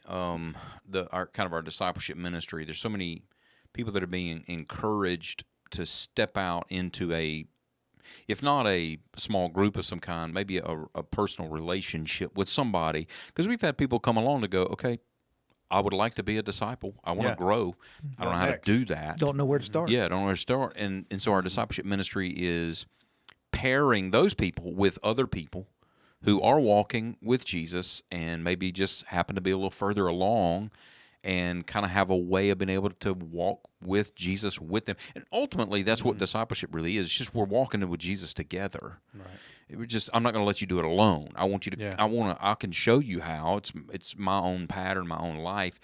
our discipleship ministry, there's so many people that are being encouraged to step out into if not a small group of some kind, maybe a personal relationship with somebody. Because we've had people come along to go, okay, I would like to be a disciple. I want to grow. I don't know how to do that. Don't know where to start. Yeah, I don't know where to start. And so our discipleship ministry is pairing those people with other people who are walking with Jesus and maybe just happen to be a little further along and kind of have a way of being able to walk with Jesus with them. And ultimately, that's what discipleship really is. It's just we're walking with Jesus together. Right. It was just, I'm not going to let you do it alone. I want you to. I can show you how. It's my own pattern, my own life.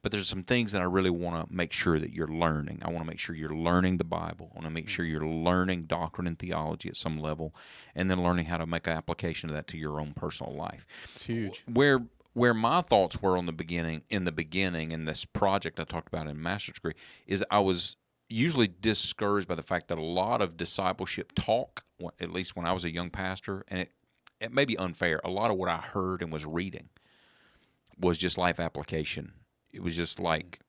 But there's some things that I really want to make sure that you're learning. I want to make sure you're learning the Bible. I want to make sure you're learning doctrine and theology at some level, and then learning how to make an application of that to your own personal life. It's huge. Where my thoughts were in the beginning, in this project I talked about in master's degree, is I was usually discouraged by the fact that a lot of discipleship talk, at least when I was a young pastor, and it may be unfair, a lot of what I heard and was reading was just life application. It was just like,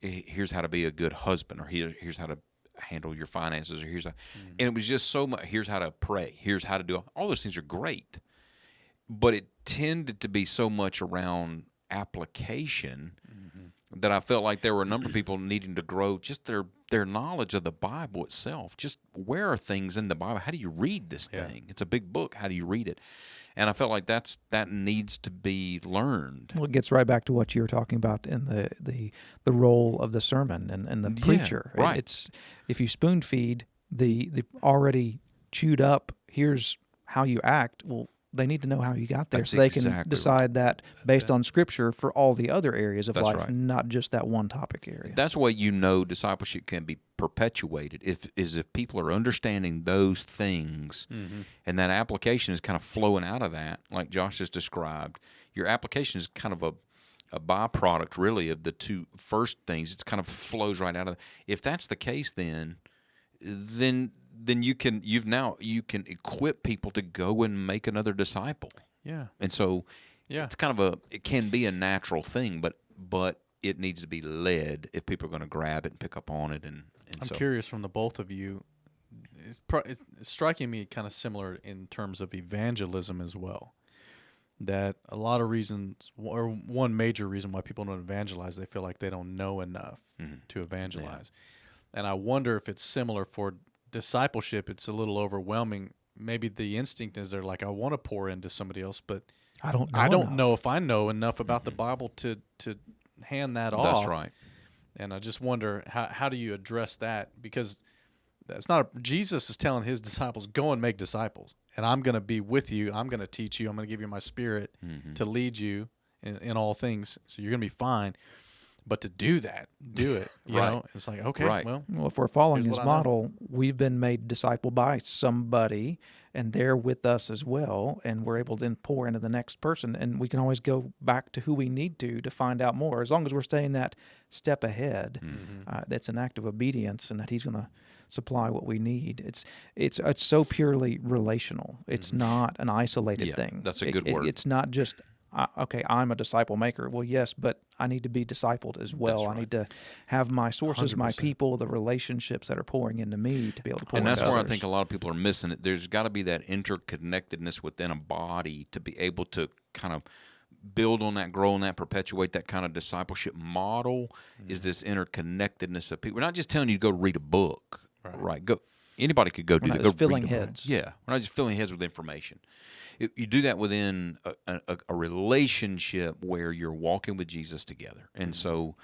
here's how to be a good husband, or here's how to handle your finances, or and it was just so much, here's how to pray, here's how to do, all those things are great, but it tended to be so much around application that I felt like there were a number of people needing to grow just their knowledge of the Bible itself. Just where are things in the Bible? How do you read this thing? It's a big book. How do you read it? And I felt like that needs to be learned. Well, it gets right back to what you were talking about in the role of the sermon and the preacher. Right. It's if you spoon feed the already chewed up, here's how you act. Well, they need to know how you got there, That's so they exactly can decide that based on Scripture for all the other areas of That's life, right. not just that one topic area. That's why discipleship can be perpetuated if people are understanding those things, and that application is kind of flowing out of that, like Josh has described. Your application is kind of a byproduct, really, of the two first things. It kind of flows right out of it. If that's the case, then you can equip people to go and make another disciple. Yeah. And so Yeah. it's kind of it can be a natural thing, but it needs to be led if people are going to grab it and pick up on it. And I'm so curious from the both of you. It's striking me kind of similar in terms of evangelism as well. That a lot of reasons, or one major reason why people don't evangelize, they feel like they don't know enough to evangelize. Yeah. And I wonder if it's similar for discipleship. It's a little overwhelming. Maybe the instinct is they're like, I want to pour into somebody else, but I don't know if I know enough about the Bible to hand that off. That's right. And I just wonder how do you address that, because that's not Jesus is telling his disciples, go and make disciples, and I'm going to be with you. I'm going to teach you. I'm going to give you my Spirit to lead you in all things. So you're going to be fine. But to do it. You know, it's like, okay, well, if we're following his model, we've been made disciple by somebody, and they're with us as well, and we're able to then pour into the next person, and we can always go back to who we need to find out more. As long as we're staying that step ahead, that's an act of obedience, and that he's going to supply what we need. It's so purely relational. It's not an isolated thing. That's a good word. It's not just I'm a disciple maker. Well, yes, but I need to be discipled as well. Right. I need to have my sources, 100%. my people, the relationships that are pouring into me to be able to pour And into that's where others. I think a lot of people are missing it. There's got to be that interconnectedness within a body to be able to kind of build on that, grow on that, perpetuate that kind of discipleship model. Is this interconnectedness of people? We're not just telling you to go read a book, right? Go. Anybody could go do We're that. not Go just filling read a book. heads. Yeah, we're not just filling heads with information. You do that within a relationship where you're walking with Jesus together. And so,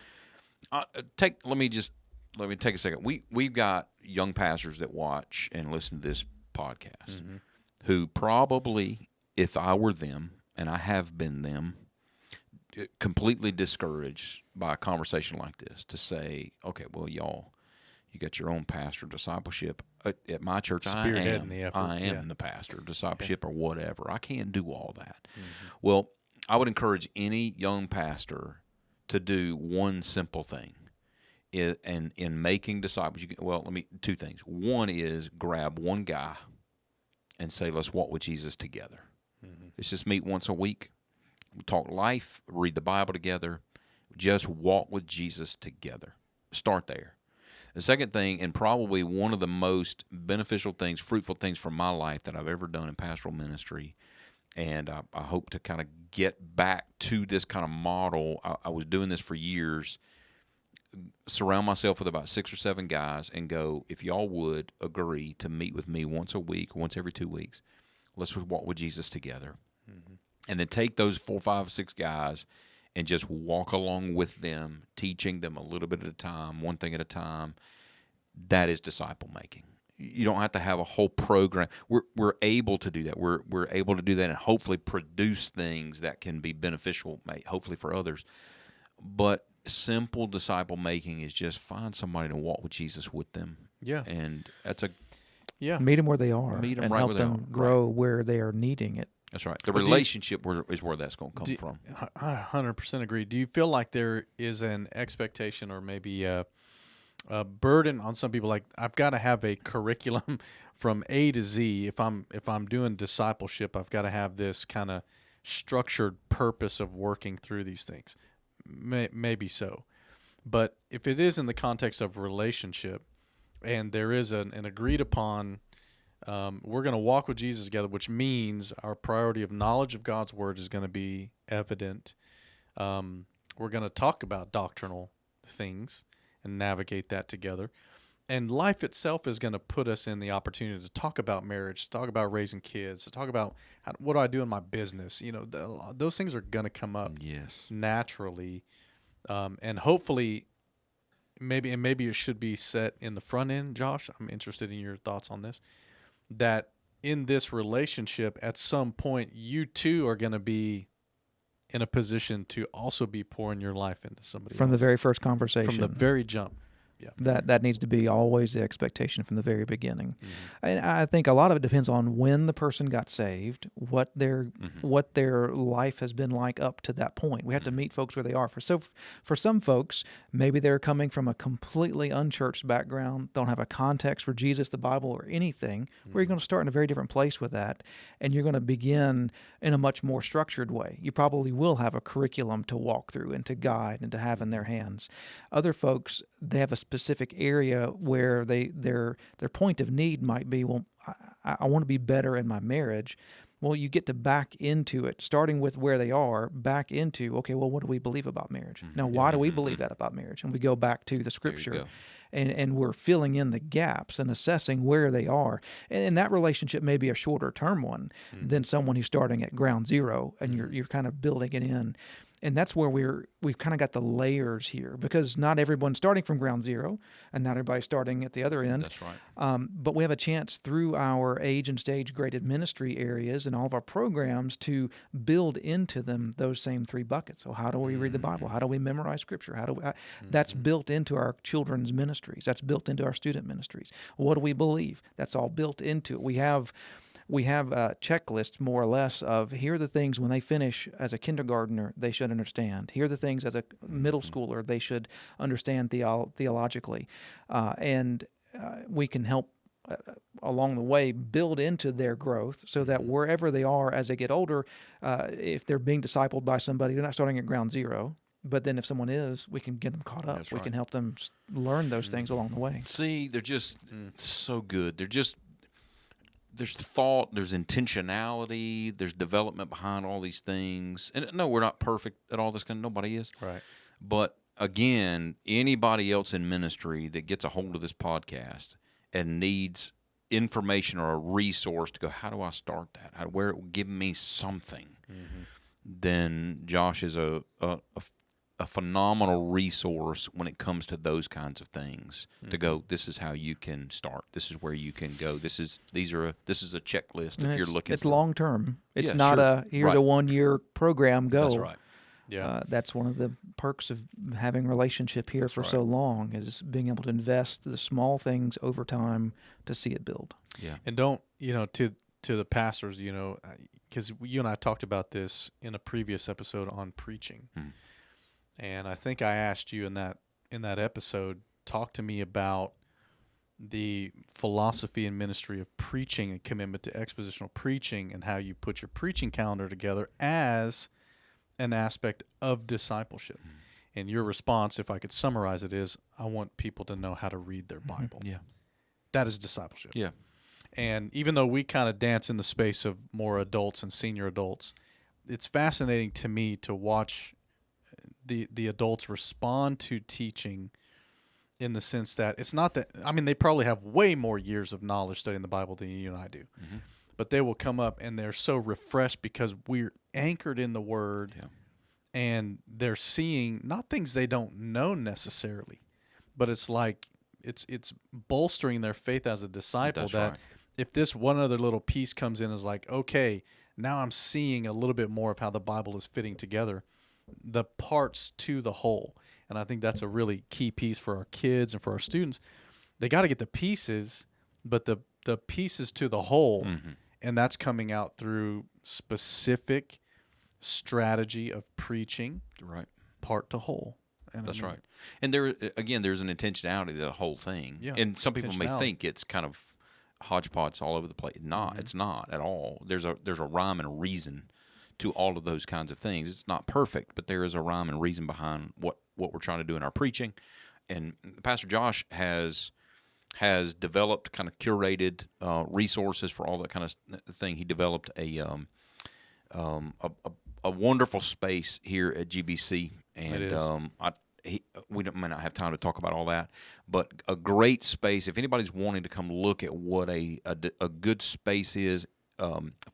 let me take a second. We've got young pastors that watch and listen to this podcast who probably, if I were them, and I have been them, completely discouraged by a conversation like this, to say, okay, well, y'all, you got your own pastor discipleship. At my church, Spearheading the effort. I am the pastor discipleship or whatever. I can't do all that. Well, I would encourage any young pastor to do one simple thing. In making disciples, two things. One is grab one guy and say, let's walk with Jesus together. Let's just meet once a week, talk life, read the Bible together, just walk with Jesus together. Start there. The second thing, and probably one of the most beneficial things, fruitful things from my life that I've ever done in pastoral ministry, and I hope to kind of get back to this kind of model. I was doing this for years. Surround myself with about 6 or 7 guys and go, if y'all would agree to meet with me once a week, once every 2 weeks, let's walk with Jesus together. And then take those 4, 5, 6 guys and just walk along with them, teaching them a little bit at a time, one thing at a time. That is disciple making. You don't have to have a whole program. We're able to do that. We're able to do that and hopefully produce things that can be beneficial, hopefully for others. But simple disciple making is just find somebody to walk with Jesus with them. Yeah. And that's a Meet them where they are. Meet 'em and right help where they them are. grow where they are needing it. That's right. The Well, relationship is where that's going to come from. I 100% agree. Do you feel like there is an expectation or maybe a burden on some people? Like, I've got to have a curriculum from A to Z. If I'm doing discipleship, I've got to have this kind of structured purpose of working through these things. Maybe so. But if it is in the context of relationship and there is an agreed upon, we're going to walk with Jesus together, which means our priority of knowledge of God's word is going to be evident. We're going to talk about doctrinal things and navigate that together. And life itself is going to put us in the opportunity to talk about marriage, to talk about raising kids, to talk about what do I do in my business. Those things are going to come up naturally. And hopefully, maybe it should be set in the front end, Josh. I'm interested in your thoughts on this. That in this relationship, at some point, you too are going to be in a position to also be pouring your life into somebody From else. the very first conversation. From the very jump. Yeah. That needs to be always the expectation from the very beginning. And I think a lot of it depends on when the person got saved, what their life has been like up to that point. We have to meet folks where they are. For some folks, maybe they're coming from a completely unchurched background, don't have a context for Jesus, the Bible, or anything, where you're going to start in a very different place with that, and you're going to begin in a much more structured way. You probably will have a curriculum to walk through and to guide and to have in their hands. Other folks, they have a specific area where their point of need might be, well, I want to be better in my marriage. Well, you get to back into it, starting with where they are, back into, okay, well, what do we believe about marriage? Now, why do we believe that about marriage? And we go back to the Scripture, and we're filling in the gaps and assessing where they are. And that relationship may be a shorter term one than someone who's starting at ground zero, and you're kind of building it in. And that's where we've kind of got the layers here, because not everyone's starting from ground zero, and not everybody's starting at the other end. That's right. But we have a chance through our age and stage graded ministry areas and all of our programs to build into them those same three buckets. So how do we read the Bible? How do we memorize Scripture? That's built into our children's ministries. That's built into our student ministries. What do we believe? That's all built into it. We have a checklist, more or less, of here are the things when they finish as a kindergartner they should understand. Here are the things as a middle schooler they should understand theologically. And we can help along the way build into their growth so that wherever they are as they get older, if they're being discipled by somebody, they're not starting at ground zero. But then if someone is, we can get them caught up. That's we right. can help them learn those things along the way. See, they're just so good. There's thought, there's intentionality, there's development behind all these things. And no, we're not perfect at all this kind of, nobody is. Right. But again, anybody else in ministry that gets a hold of this podcast and needs information or a resource to go, how do I start that? Where it will give me something, then Josh is a phenomenal resource when it comes to those kinds of things. To go, this is how you can start. This is where you can go. This is a checklist if you're looking. It's for long term. It's Yeah, not sure. here's a 1 year program. Go. That's right. Yeah. That's one of the perks of having a relationship here for so long, is being able to invest the small things over time to see it build. Yeah. And don't, to the pastors, because you and I talked about this in a previous episode on preaching. And I think I asked you in that episode, talk to me about the philosophy and ministry of preaching and commitment to expositional preaching, and how you put your preaching calendar together as an aspect of discipleship. And your response, if I could summarize it, is, I want people to know how to read their Bible. Yeah. That is discipleship. Yeah. And even though we kind of dance in the space of more adults and senior adults, it's fascinating to me to watch the adults respond to teaching, in the sense that it's not that, they probably have way more years of knowledge studying the Bible than you and I do. But they will come up and they're so refreshed because we're anchored in the Word, and they're seeing not things they don't know necessarily, but it's like it's bolstering their faith as a disciple. That's that right. If this one other little piece comes in, is like, okay, now I'm seeing a little bit more of how the Bible is fitting together. the parts to the whole. And I think that's a really key piece for our kids and for our students. They got to get the pieces, but the pieces to the whole, and that's coming out through specific strategy of preaching, Right. part to whole. And That's right. And there's an intentionality to the whole thing. Yeah, And some people may intentionality. think it's kind of hodgepodge all over the place. It's not at all. There's a rhyme and a reason to all of those kinds of things. It's not perfect, but there is a rhyme and reason behind what we're trying to do in our preaching. And Pastor Josh has developed, kind of curated resources for all that kind of thing. He developed a wonderful space here at GBC, and It is. we may not have time to talk about all that, but a great space. If anybody's wanting to come look at what a good space is,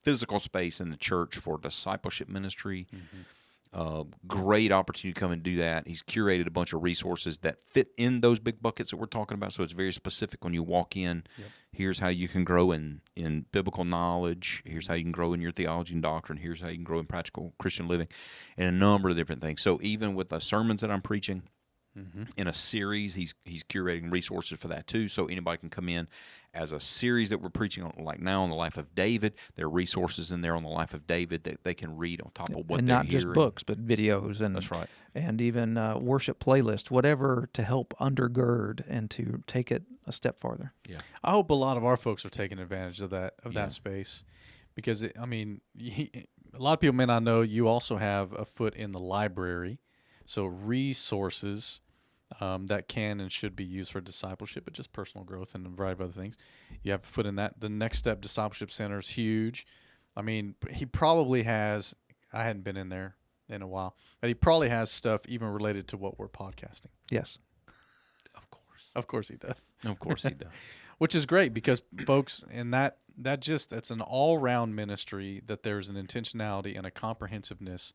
physical space in the church for discipleship ministry, great opportunity to come and do that. He's curated a bunch of resources that fit in those big buckets that we're talking about, so it's very specific when you walk in. Yep. Here's how you can grow in biblical knowledge. Here's how you can grow in your theology and doctrine. Here's how you can grow in practical Christian living, and a number of different things. So even with the sermons that I'm preaching in a series, he's curating resources for that too. So anybody can come in as a series that we're preaching on, like now on the life of David. There are resources in there on the life of David that they can read on top of what and they're not just hearing. books, but videos and That's right. and even worship playlists, whatever to help undergird and to take it a step farther. Yeah. I hope a lot of our folks are taking advantage of that Yeah. space, because a lot of people may not know you also have a foot in the library, so resources that can and should be used for discipleship, but just personal growth and a variety of other things. You have a foot in that. The Next Step Discipleship Center is huge. I mean, he probably has. I hadn't been in there in a while, but he probably has stuff even related to what we're podcasting. Yes. Of course he does. Of course he does. Which is great, because folks, and that's an all-round ministry, that there's an intentionality and a comprehensiveness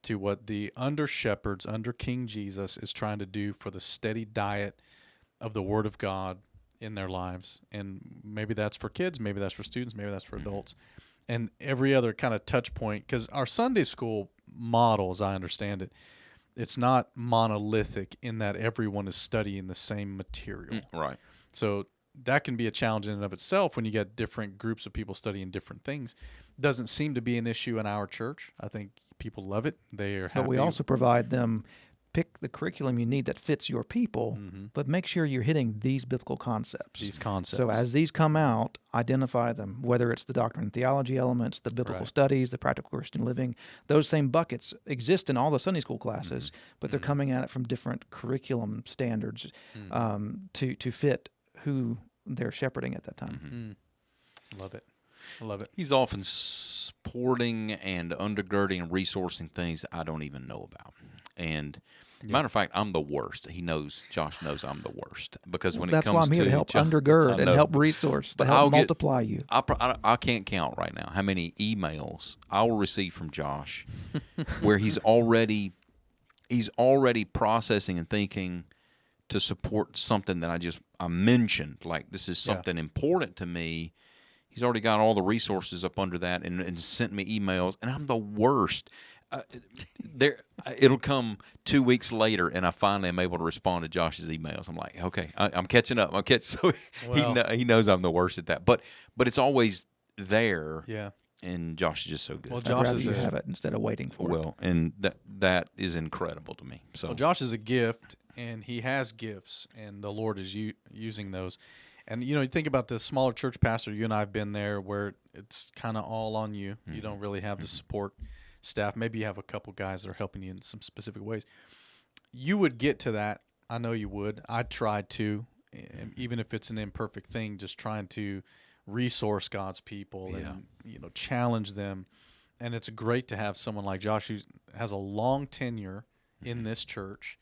to what the under shepherds under King Jesus is trying to do for the steady diet of the Word of God in their lives. And maybe that's for kids, maybe that's for students, maybe that's for adults, and every other kind of touch point. Because our Sunday school model, as I understand it, it's not monolithic in that everyone is studying the same material. Right. So that can be a challenge in and of itself when you get different groups of people studying different things. Doesn't seem to be an issue in our church. I think people love it. They are happy. But we also provide them, pick the curriculum you need that fits your people, but make sure you're hitting these biblical concepts. these concepts. So as these come out, identify them, whether it's the doctrine and theology elements, the biblical Right. studies, the practical Christian living. Those same buckets exist in all the Sunday school classes, but they're coming at it from different curriculum standards to fit who they're shepherding at that time. Love it. I love it. He's often supporting and undergirding and resourcing things that I don't even know about. And matter of fact, I'm the worst. Josh knows I'm the worst, because when That's it why comes I'm here to help undergird and help resource, to help multiply you. I can't count right now how many emails I will receive from Josh where he's already processing and thinking to support something that I mentioned, like this is something important to me. He's already got all the resources up under that and sent me emails, and I'm the worst. It'll come 2 weeks later, and I finally am able to respond to Josh's emails. I'm like, okay, I'm catching up. So he knows I'm the worst at that. But it's always there. Yeah. And Josh is just so good. Well, I'd Josh rather is you a, have it instead of waiting for it. Well, and that is incredible to me. So Josh is a gift, and he has gifts, and the Lord is using those. And, you think about the smaller church pastor, you and I have been there, where it's kind of all on you. You don't really have the support staff. Maybe you have a couple guys that are helping you in some specific ways. You would get to that. I know you would. I tried to, even if it's an imperfect thing, just trying to resource God's people and, challenge them. And it's great to have someone like Josh, who has a long tenure in this church,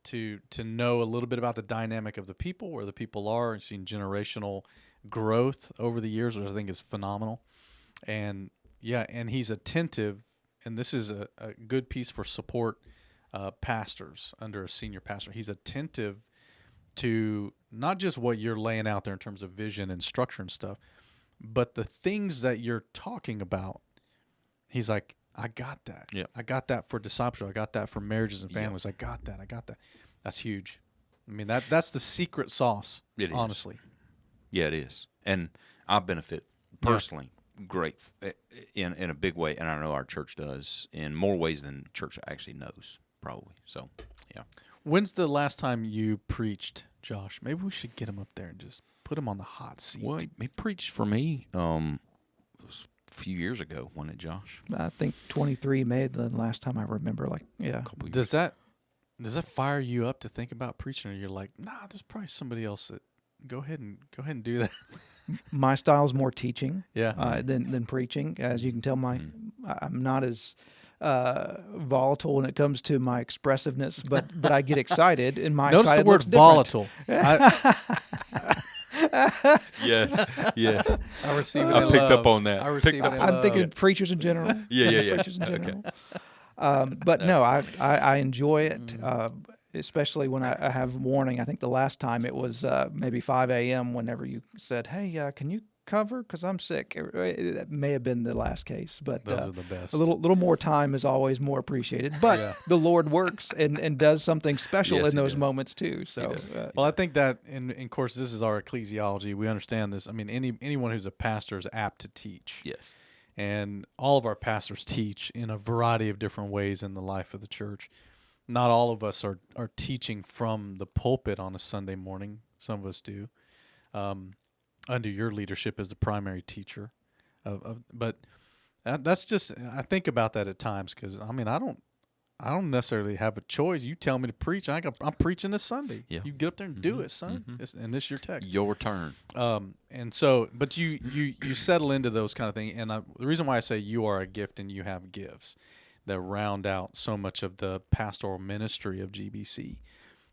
to know a little bit about the dynamic of the people, where the people are, and seeing generational growth over the years, which I think is phenomenal. And he's attentive, and this is a good piece for support pastors under a senior pastor. He's attentive to not just what you're laying out there in terms of vision and structure and stuff, but the things that you're talking about. He's like, I got that. Yeah. I got that for discipleship. I got that for marriages and families. I got that. I got that. That's huge. I mean, that's the secret sauce, It is. honestly. Yeah, it is. And I benefit personally great in a big way, and I know our church does in more ways than church actually knows, probably. So, yeah. When's the last time you preached, Josh? Maybe we should get him up there and just put him on the hot seat. Well, he preached for me it was a few years ago, wasn't it, Josh? I think 23 May, the last time I remember. Like, yeah. A couple years. Does that fire you up to think about preaching, or you're like, nah, there's probably somebody else that go ahead and do that? My style is more teaching Yeah. than preaching. As you can tell, I'm not as volatile when it comes to my expressiveness, but I get excited, and my Notice the excited word looks different. volatile. Yes. I receive it. I in picked love. up on that. I receive it. In I'm love. thinking preachers in general. Yeah. Preachers in general. But no, I enjoy it, especially when I have warning. I think the last time it was maybe 5 a.m. whenever you said, hey, can you cover? Because I'm sick. That may have been the last case. But Those are the best. a little more time is always more appreciated. But the Lord works and does something special Yes, in those he does. moments too. So Well, I think that, and of course, this is our ecclesiology. We understand this. I mean, anyone who's a pastor is apt to teach. Yes. And all of our pastors teach in a variety of different ways in the life of the church. Not all of us are teaching from the pulpit on a Sunday morning. Some of us do. Under your leadership as the primary teacher. But that's just, I think about that at times because, I mean, I don't necessarily have a choice. You tell me to preach, I'm preaching this Sunday. Yeah. You get up there and do it, son. And this is your text. Your turn. And so, but you settle into those kind of things. And the reason why I say you are a gift and you have gifts that round out so much of the pastoral ministry of GBC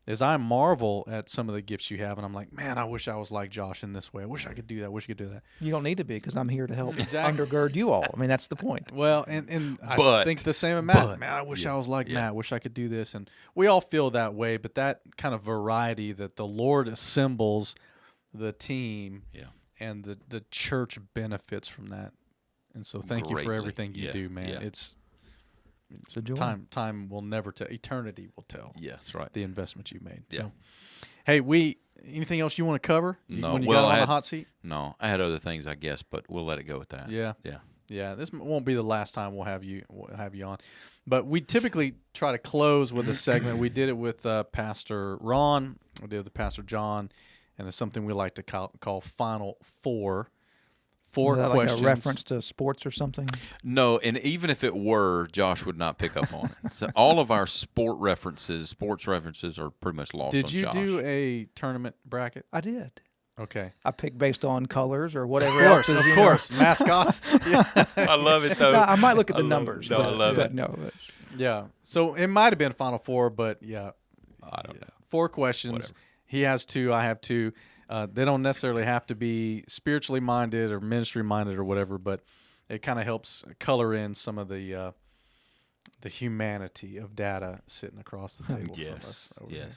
is I marvel at some of the gifts you have. And I'm like, man, I wish I was like Josh in this way. I wish I could do that. I wish I could do that. you don't need to be because I'm here to help Exactly. undergird you all. I mean, that's the point. Well, and I But- think the same of Matt. Man, I wish I was like Matt. I wish I could do this. And we all feel that way. But that kind of variety that the Lord assembles the team and the church benefits from that. And so thank you for Greatly. everything you do, man. Yeah. It's a joy. time will never tell. Eternity will tell. Yes, right. The investment you made. Yeah. So, hey, anything else you want to cover? No. When you Well, got I on had- the hot seat? No, I had other things, I guess, but we'll let it go with that. Yeah. Yeah. Yeah, this won't be the last time we'll have you on, but we typically try to close with a segment. We did it with Pastor Ron, we did it with Pastor John, and it's something we like to call Final Four. Four Is that questions. like a reference to sports or something? No, and even if it were, Josh would not pick up on it. So all of our sports references are pretty much lost on Did you Josh. do a tournament bracket? I did. Okay. I picked based on colors or whatever Of course, else. of course. Mascots. I love it, though. No, I might look at the love numbers. it. No, I love it. No, Yeah. So it might have been Final Four, but yeah. I don't know. 4 questions. Whatever. He has 2. I have 2. They don't necessarily have to be spiritually minded or ministry minded or whatever, but it kind of helps color in some of the humanity of data sitting across the table from us. Over here.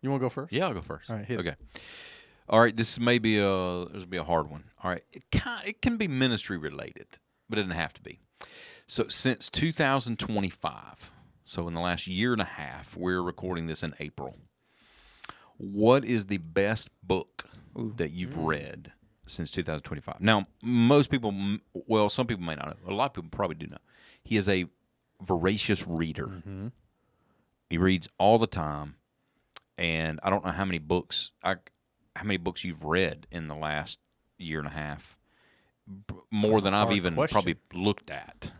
You want to go first? Yeah, I'll go first. All right, hit it. Okay. All right, this may be a hard one. All right, it can be ministry related, but it doesn't have to be. So since 2025, so in the last year and a half, we're recording this in April. What is the best book that you've read since 2025? Now, most people, well, some people may not know. A lot of people probably do know. He is a voracious reader. Mm-hmm. He reads all the time, and I don't know how many books you've read in the last year and a half, more That's than a I've hard even question. probably looked at.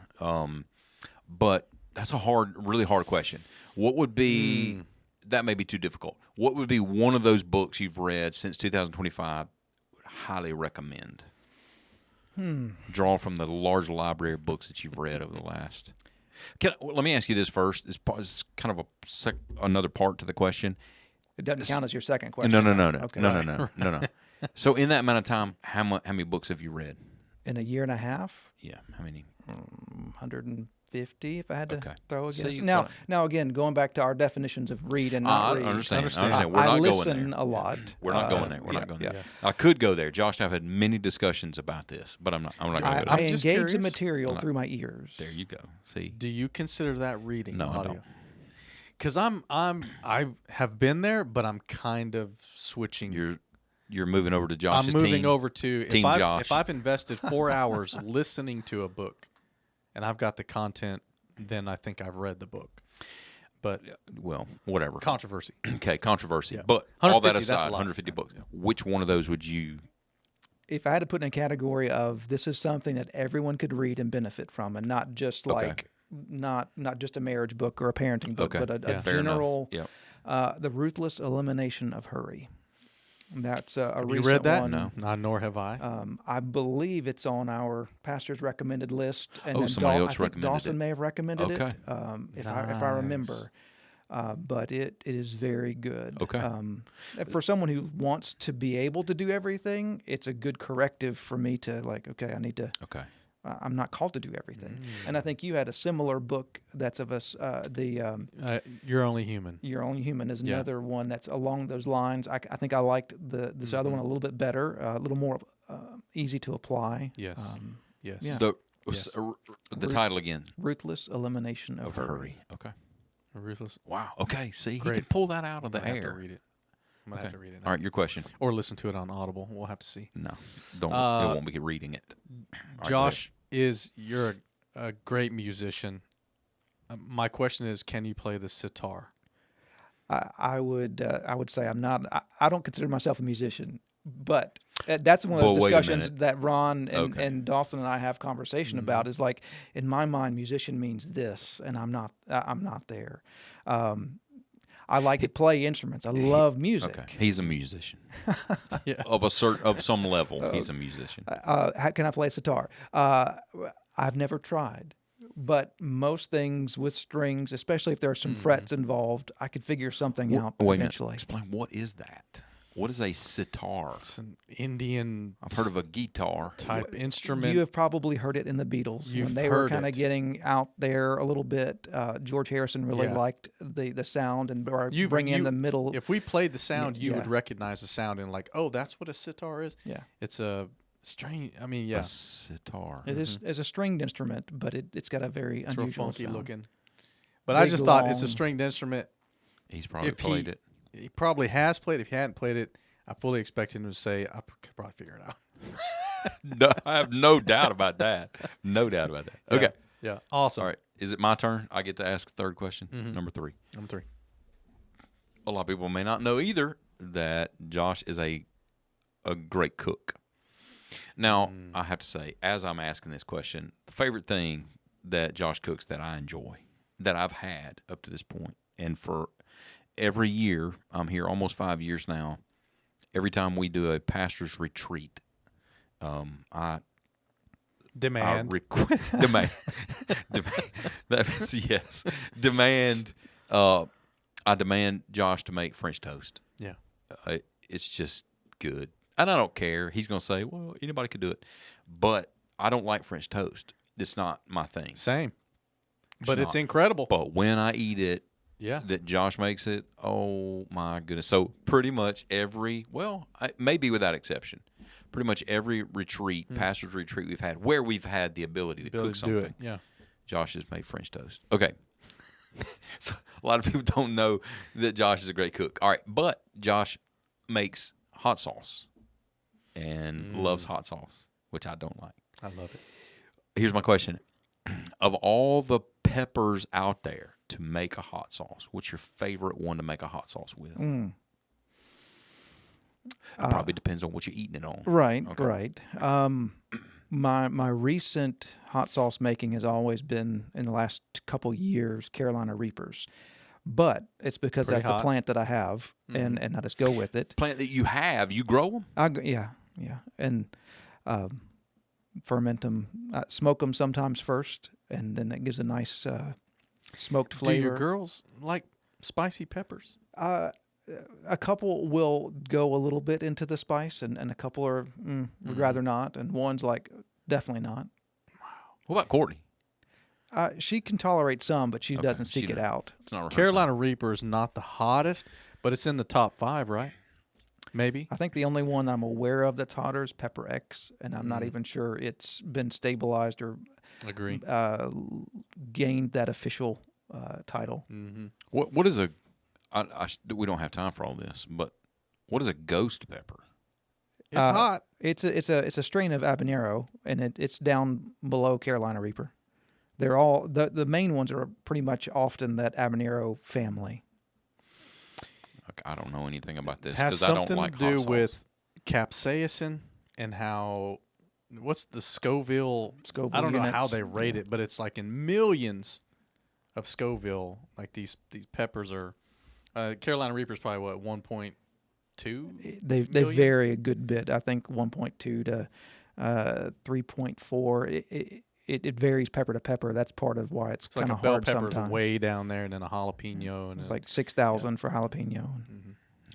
But that's a really hard question. What would be, that may be too difficult. What would be one of those books you've read since 2025 would highly recommend? Draw from the large library of books that you've read over the last. Let me ask you this first. This kind of another part to the question. it doesn't count as your second question. No. Okay. No. So in that amount of time, how many books have you read? In a year and a half, Yeah, how many? 150 50 if I had to Okay. throw a guess. See, Now, but- now again, going back to our definitions of read and not I read. understand. Understand. We're I not listen going there. a lot. We're not going there. We're not going yeah. there. I could go there. Josh and I've had many discussions about this, but I'm not going to go I there. I'm engage just the curious. material through my ears. There you go. See? Do you consider that reading No, I audio? don't. Because I have been there, but I'm kind of switching. You're moving over to Josh's I'm moving team. over to Team Josh. if I've invested 4 hours listening to a book, and I've got the content, then I think I've read the book. But Well, whatever. controversy. Okay, controversy. Yeah. But all that 150, that's a aside, lot. 150 books. Yeah. Which one of those would you? If I had to put in a category of this is something that everyone could read and benefit from, and not just Okay. like not just a marriage book or a parenting book, Okay. but a Yeah. Fair enough. general, Yep. The Ruthless Elimination of Hurry. That's a Have you recent read that? one. No. Nor have I. I believe it's on our pastor's recommended list. And Oh, then somebody else I think recommended Dawson it. may have recommended Okay. it, if I Nice. remember. But it is very good. Okay. For someone who wants to be able to do everything, it's a good corrective for me to like. Okay, I need to. Okay. I'm not called to do everything. Mm. And I think you had a similar book that's of us. You're only human. You're Only Human is Yeah. another one that's along those lines. I think I liked this other one a little bit better, a little more easy to apply. Yes. Yes. yeah. The title again. Ruthless Elimination of Hurry. Okay. Ruthless. Wow. Okay. See, Great. he can pull that out of the I'm gonna have to air. read it. I'm gonna have to read it now. All right. Your question. Or listen to it on Audible. We'll have to see. No, don't. Uh, it won't be reading it. All right, Josh, you're a great musician. My question is, can you play the sitar? I would say I'm not. I don't consider myself a musician, but that's one of those Well, wait a discussions minute. that Ron Okay. and Dawson and I have conversation about. Is like in my mind, musician means this, and I'm not. I'm not there. I like to play instruments. I love music. Okay. He's a musician. Yeah. Of some level, he's a musician. How can I play sitar? I've never tried, but most things with strings, especially if there are some frets involved, I could figure something out Wait a minute. eventually. Explain, what is that? What is a sitar? It's an Indian I've heard of a guitar. type instrument. You have probably heard it in the Beatles You've when they were heard kind of it. getting out there a little bit. George Harrison really Yeah. liked the sound and You- bring in you- the middle. If we played the sound, you would yeah. recognize the sound and like, oh, that's what a sitar is. Yeah, It's a string. I mean, yeah, A sitar. it is a stringed instrument, but it's got a very it's real unusual funky sound. looking. But I Big, just thought it's a long- stringed instrument. He's probably If played he- it. He probably has played. If he hadn't played it, I fully expect him to say, I could probably figure it out. No, I have no doubt about that. No doubt about that. Okay. Yeah. Awesome. All right. Is it my turn? I get to ask the third question. Number 3. Number 3. A lot of people may not know either that Josh is a great cook. Now, I have to say, as I'm asking this question, the favorite thing that Josh cooks that I enjoy, that I've had up to this point, and for every year, I'm here almost 5 years now, every time we do a pastor's retreat, I Demand. request demand. That means yes. Demand. I demand Josh to make French toast. Yeah. It's just good, and I don't care. He's gonna say, "Well, anybody could do it," but I don't like French toast. It's not my thing. Same. But it's not. incredible. But when I eat it, Yeah. that Josh makes it, oh my goodness! So pretty much maybe without exception, pretty much every retreat, pastor's retreat we've had, where we've had the ability to Ability cook to do something, it. Yeah. Josh has made French toast. Okay. So a lot of people don't know that Josh is a great cook. All right, but Josh makes hot sauce and loves hot sauce, which I don't like. I love it. Here's my question. Of all the peppers out there to make a hot sauce, what's your favorite one to make a hot sauce with? It probably depends on what you're eating it on. Right, Okay. right. My recent hot sauce making has always been in the last couple years Carolina Reapers, but it's because Pretty that's hot. the plant that I have, and I just go with it. Plant that you have, you grow them? Yeah, and ferment them, smoke them sometimes first, and then that gives a nice smoked flavor. Do your girls like spicy peppers? A couple will go a little bit into the spice, and a couple are would rather not, and one's like definitely not. What about Courtney? She can tolerate some, but she doesn't seek it out. It's not her Carolina thing. Reaper is not the hottest, but it's in the top 5, right? Maybe. I think the only one I'm aware of that's hotter is Pepper X, and I'm not even sure it's been stabilized or Agree. gained that official title. Mm-hmm. What is a? We don't have time for all this, but what is a ghost pepper? It's hot. It's a strain of habanero, and it's down below Carolina Reaper. They're all the main ones are pretty much often that habanero family. I don't know anything about this It has because I don't something like to hot do sauce. with capsaicin and how what's the Scoville? I don't know how units. they rate it, but it's like in millions of Scoville. Like these peppers are. Carolina Reaper's probably what 1.2. They million? vary a good bit. I think 1.2 to 3.4. It varies pepper to pepper. That's part of why it's It's like kind a of bell hard pepper's sometimes. way down there, and then a jalapeno, and It's like 6,000 for jalapeno.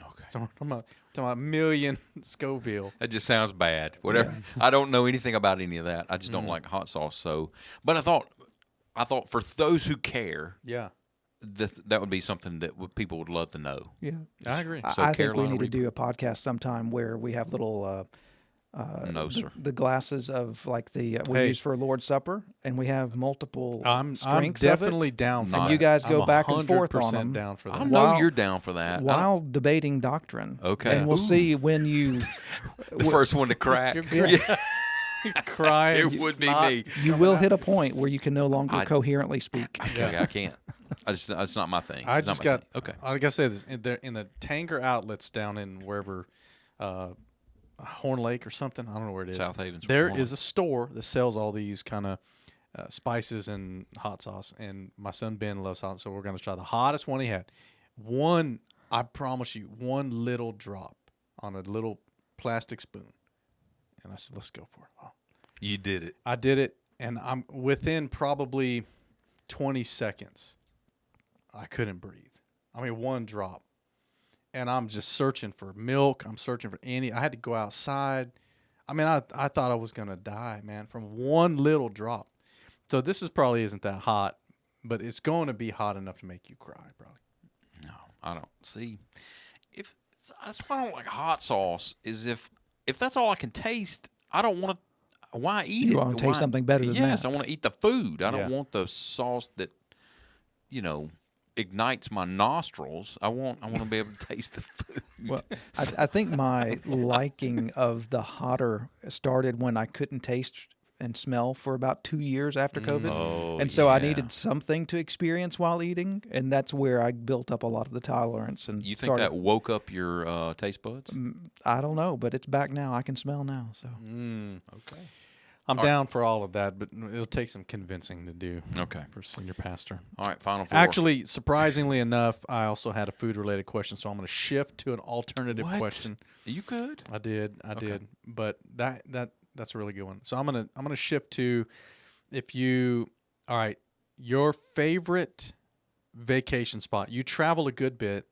Okay. So I'm talking about a million Scoville. That just sounds bad. Whatever. I don't know anything about any of that. I just don't like hot sauce. So, but I thought for those who care, Yeah, that would be something that people would love to know. Yeah, I agree. So I think we Carolina need to Reaper. do a podcast sometime where we have little No, sir. the glasses of like we Hey. use for Lord's Supper, and we have multiple I'm strengths definitely of it. down for And that. you guys go I'm back and forth on 100% them. down for I that. know While- you're down for that. I don't- while debating doctrine. Okay. and we'll Ooh. see when you the first one to crack. Cry. It and would be snot. me. you will hit a point where you can no longer I- coherently speak. I can't. It's not my thing. I It's not just my got. thing. Okay. I gotta say this in the Tanger outlets down in wherever, Horn Lake or something. I don't know where it is. South Haven's There Horn is a store that sells all these kind of spices and hot sauce. And my son Ben loves hot, so we're gonna try the hottest one he had. One, I promise you, one little drop on a little plastic spoon. And I said, "Let's go for it." Well, You did it. I did it, and I'm within probably 20 seconds. I couldn't breathe. I mean, one drop. And I'm just searching for milk. I'm searching for I had to go outside. I mean, I thought I was going to die, man, from one little drop. So this probably isn't that hot, but it's going to be hot enough to make you cry, probably. No, I don't. See, that's why I don't like hot sauce. Is if that's all I can taste, I don't want to. Why eat it? You want to taste something better than yes, that. I want to eat the food. I don't Yeah. want the sauce that, ignites my nostrils. I want to be able to taste the food. Well, I think my liking of the hotter started when I couldn't taste and smell for about 2 years after COVID. Oh, And so I yeah. needed something to experience while eating, and that's where I built up a lot of the tolerance. And You think started, that woke up your taste buds? I don't know, but it's back now. I can smell now. So Okay. I'm down for all of that, but it'll take some convincing to do Okay. for senior pastor. All right. Final four. Actually, surprisingly enough, I also had a food-related question, so I'm going to shift to an alternative What? question. You good? I did, but that's a really good one. So I'm gonna shift to all right, your favorite vacation spot. You travel a good bit,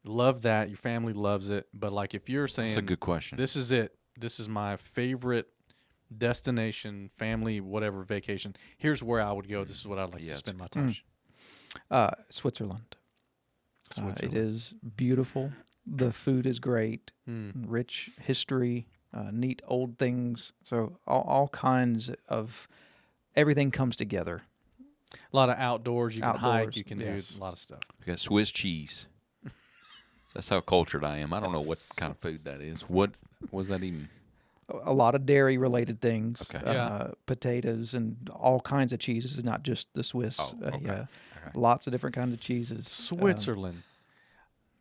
love that, your family loves it, but like if you're saying That's a good question. this is it, this is my favorite destination, family, whatever vacation. Here's where I would go. This is what I'd like to Yeah, spend my time. Switzerland. Switzerland. It is beautiful. The food is great. Hmm. Rich history, neat old things. So all kinds of everything comes together. A lot of outdoors. You can hike. Outdoors, You can yes. do a lot of stuff. We got Swiss cheese. That's how cultured I am. I don't know what kind of food that is. What was that even? A lot of dairy related things. Okay. Yeah. Potatoes and all kinds of cheeses, not just the Swiss. Oh, okay. Yeah. Okay. Lots of different kinds of cheeses. Switzerland.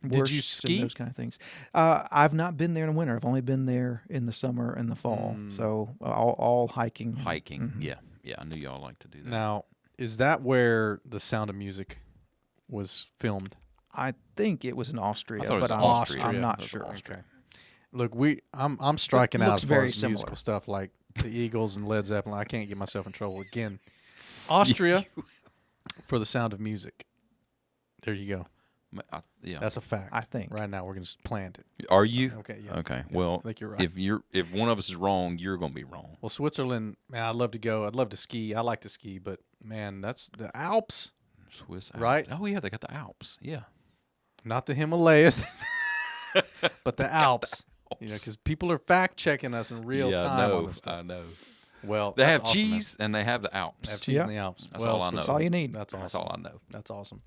Did you Wursts ski? and those kind of things. I've not been there in the winter. I've only been there in the summer and the fall. So all hiking. Hiking. Yeah. Yeah. I knew y'all like to do that. Now, is that where The Sound of Music was filmed? I think it was in Austria, I thought it was but Austria. I'm not That's sure. Okay. Look, I'm striking It out looks as far very as similar. musical stuff like the Eagles and Led Zeppelin. I can't get myself in trouble again. Austria for The Sound of Music. There you go. Yeah. That's a fact. I think. Right now we're going to plant it. Are you? Okay. Yeah. Okay. Yeah, Well, I think you're right. if one of us is wrong, you're going to be wrong. Well, Switzerland, man, I'd love to go. I'd love to ski. I like to ski, but man, that's the Alps, Swiss Alps. Right? Oh yeah, they got the Alps. Yeah. not the Himalayas, but the Alps. You know, because people are fact checking us in real time on this stuff. I know. Well, They that's have awesome, man. cheese and they have the Alps. They have cheese Yeah. in the Alps. That's Well, all I know. That's all you need. That's awesome. That's all I know. That's awesome.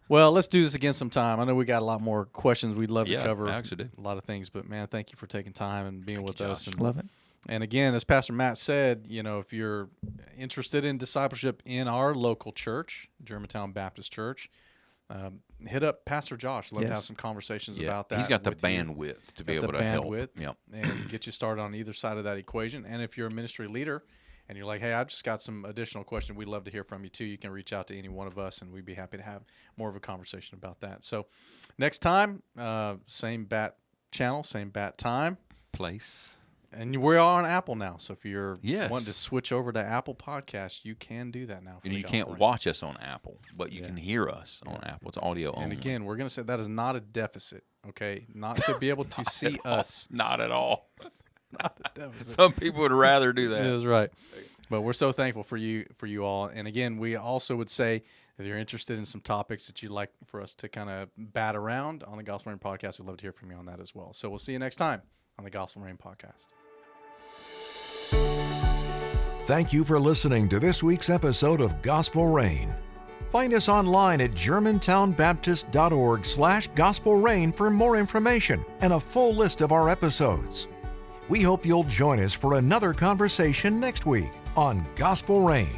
Well, let's do this again sometime. I know we got a lot more questions we'd love to Yeah, cover. I actually do. A lot of things, but man, thank you for taking time and being with you, us. Josh. And, Love it. and again, as Pastor Matt said, you know, if you're interested in discipleship in our local church, Germantown Baptist Church, hit up Pastor Josh. Love to Yes. have some conversations Yeah. about that. He's got the with you. bandwidth to be Got able the to help. bandwidth. Yep. And get you started on either side of that equation. And if you're a ministry leader and you're like, hey, I've just got some additional questions, we'd love to hear from you too. You can reach out to any one of us, and we'd be happy to have more of a conversation about that. So next time, same bat channel, same bat time. Place. And we're on Apple now. So if you're Yes. wanting to switch over to Apple Podcasts, you can do that now. for And the you Gospel can't Rain. watch us on Apple, but you Yeah. can hear us on Apple. It's audio only. And again, we're going to say that is not a deficit, okay? Not to be able to see us. Not at all. Not a deficit. Some people would rather do that. That's right. But we're so thankful for you all. And again, we also would say if you're interested in some topics that you'd like for us to kind of bat around on the Gospel Rain Podcast, we'd love to hear from you on that as well. So we'll see you next time on the Gospel Rain Podcast. Thank you for listening to this week's episode of Gospel Rain. Find us online at germantownbaptist.org/Gospel Rain for more information and a full list of our episodes. We hope you'll join us for another conversation next week on Gospel Rain.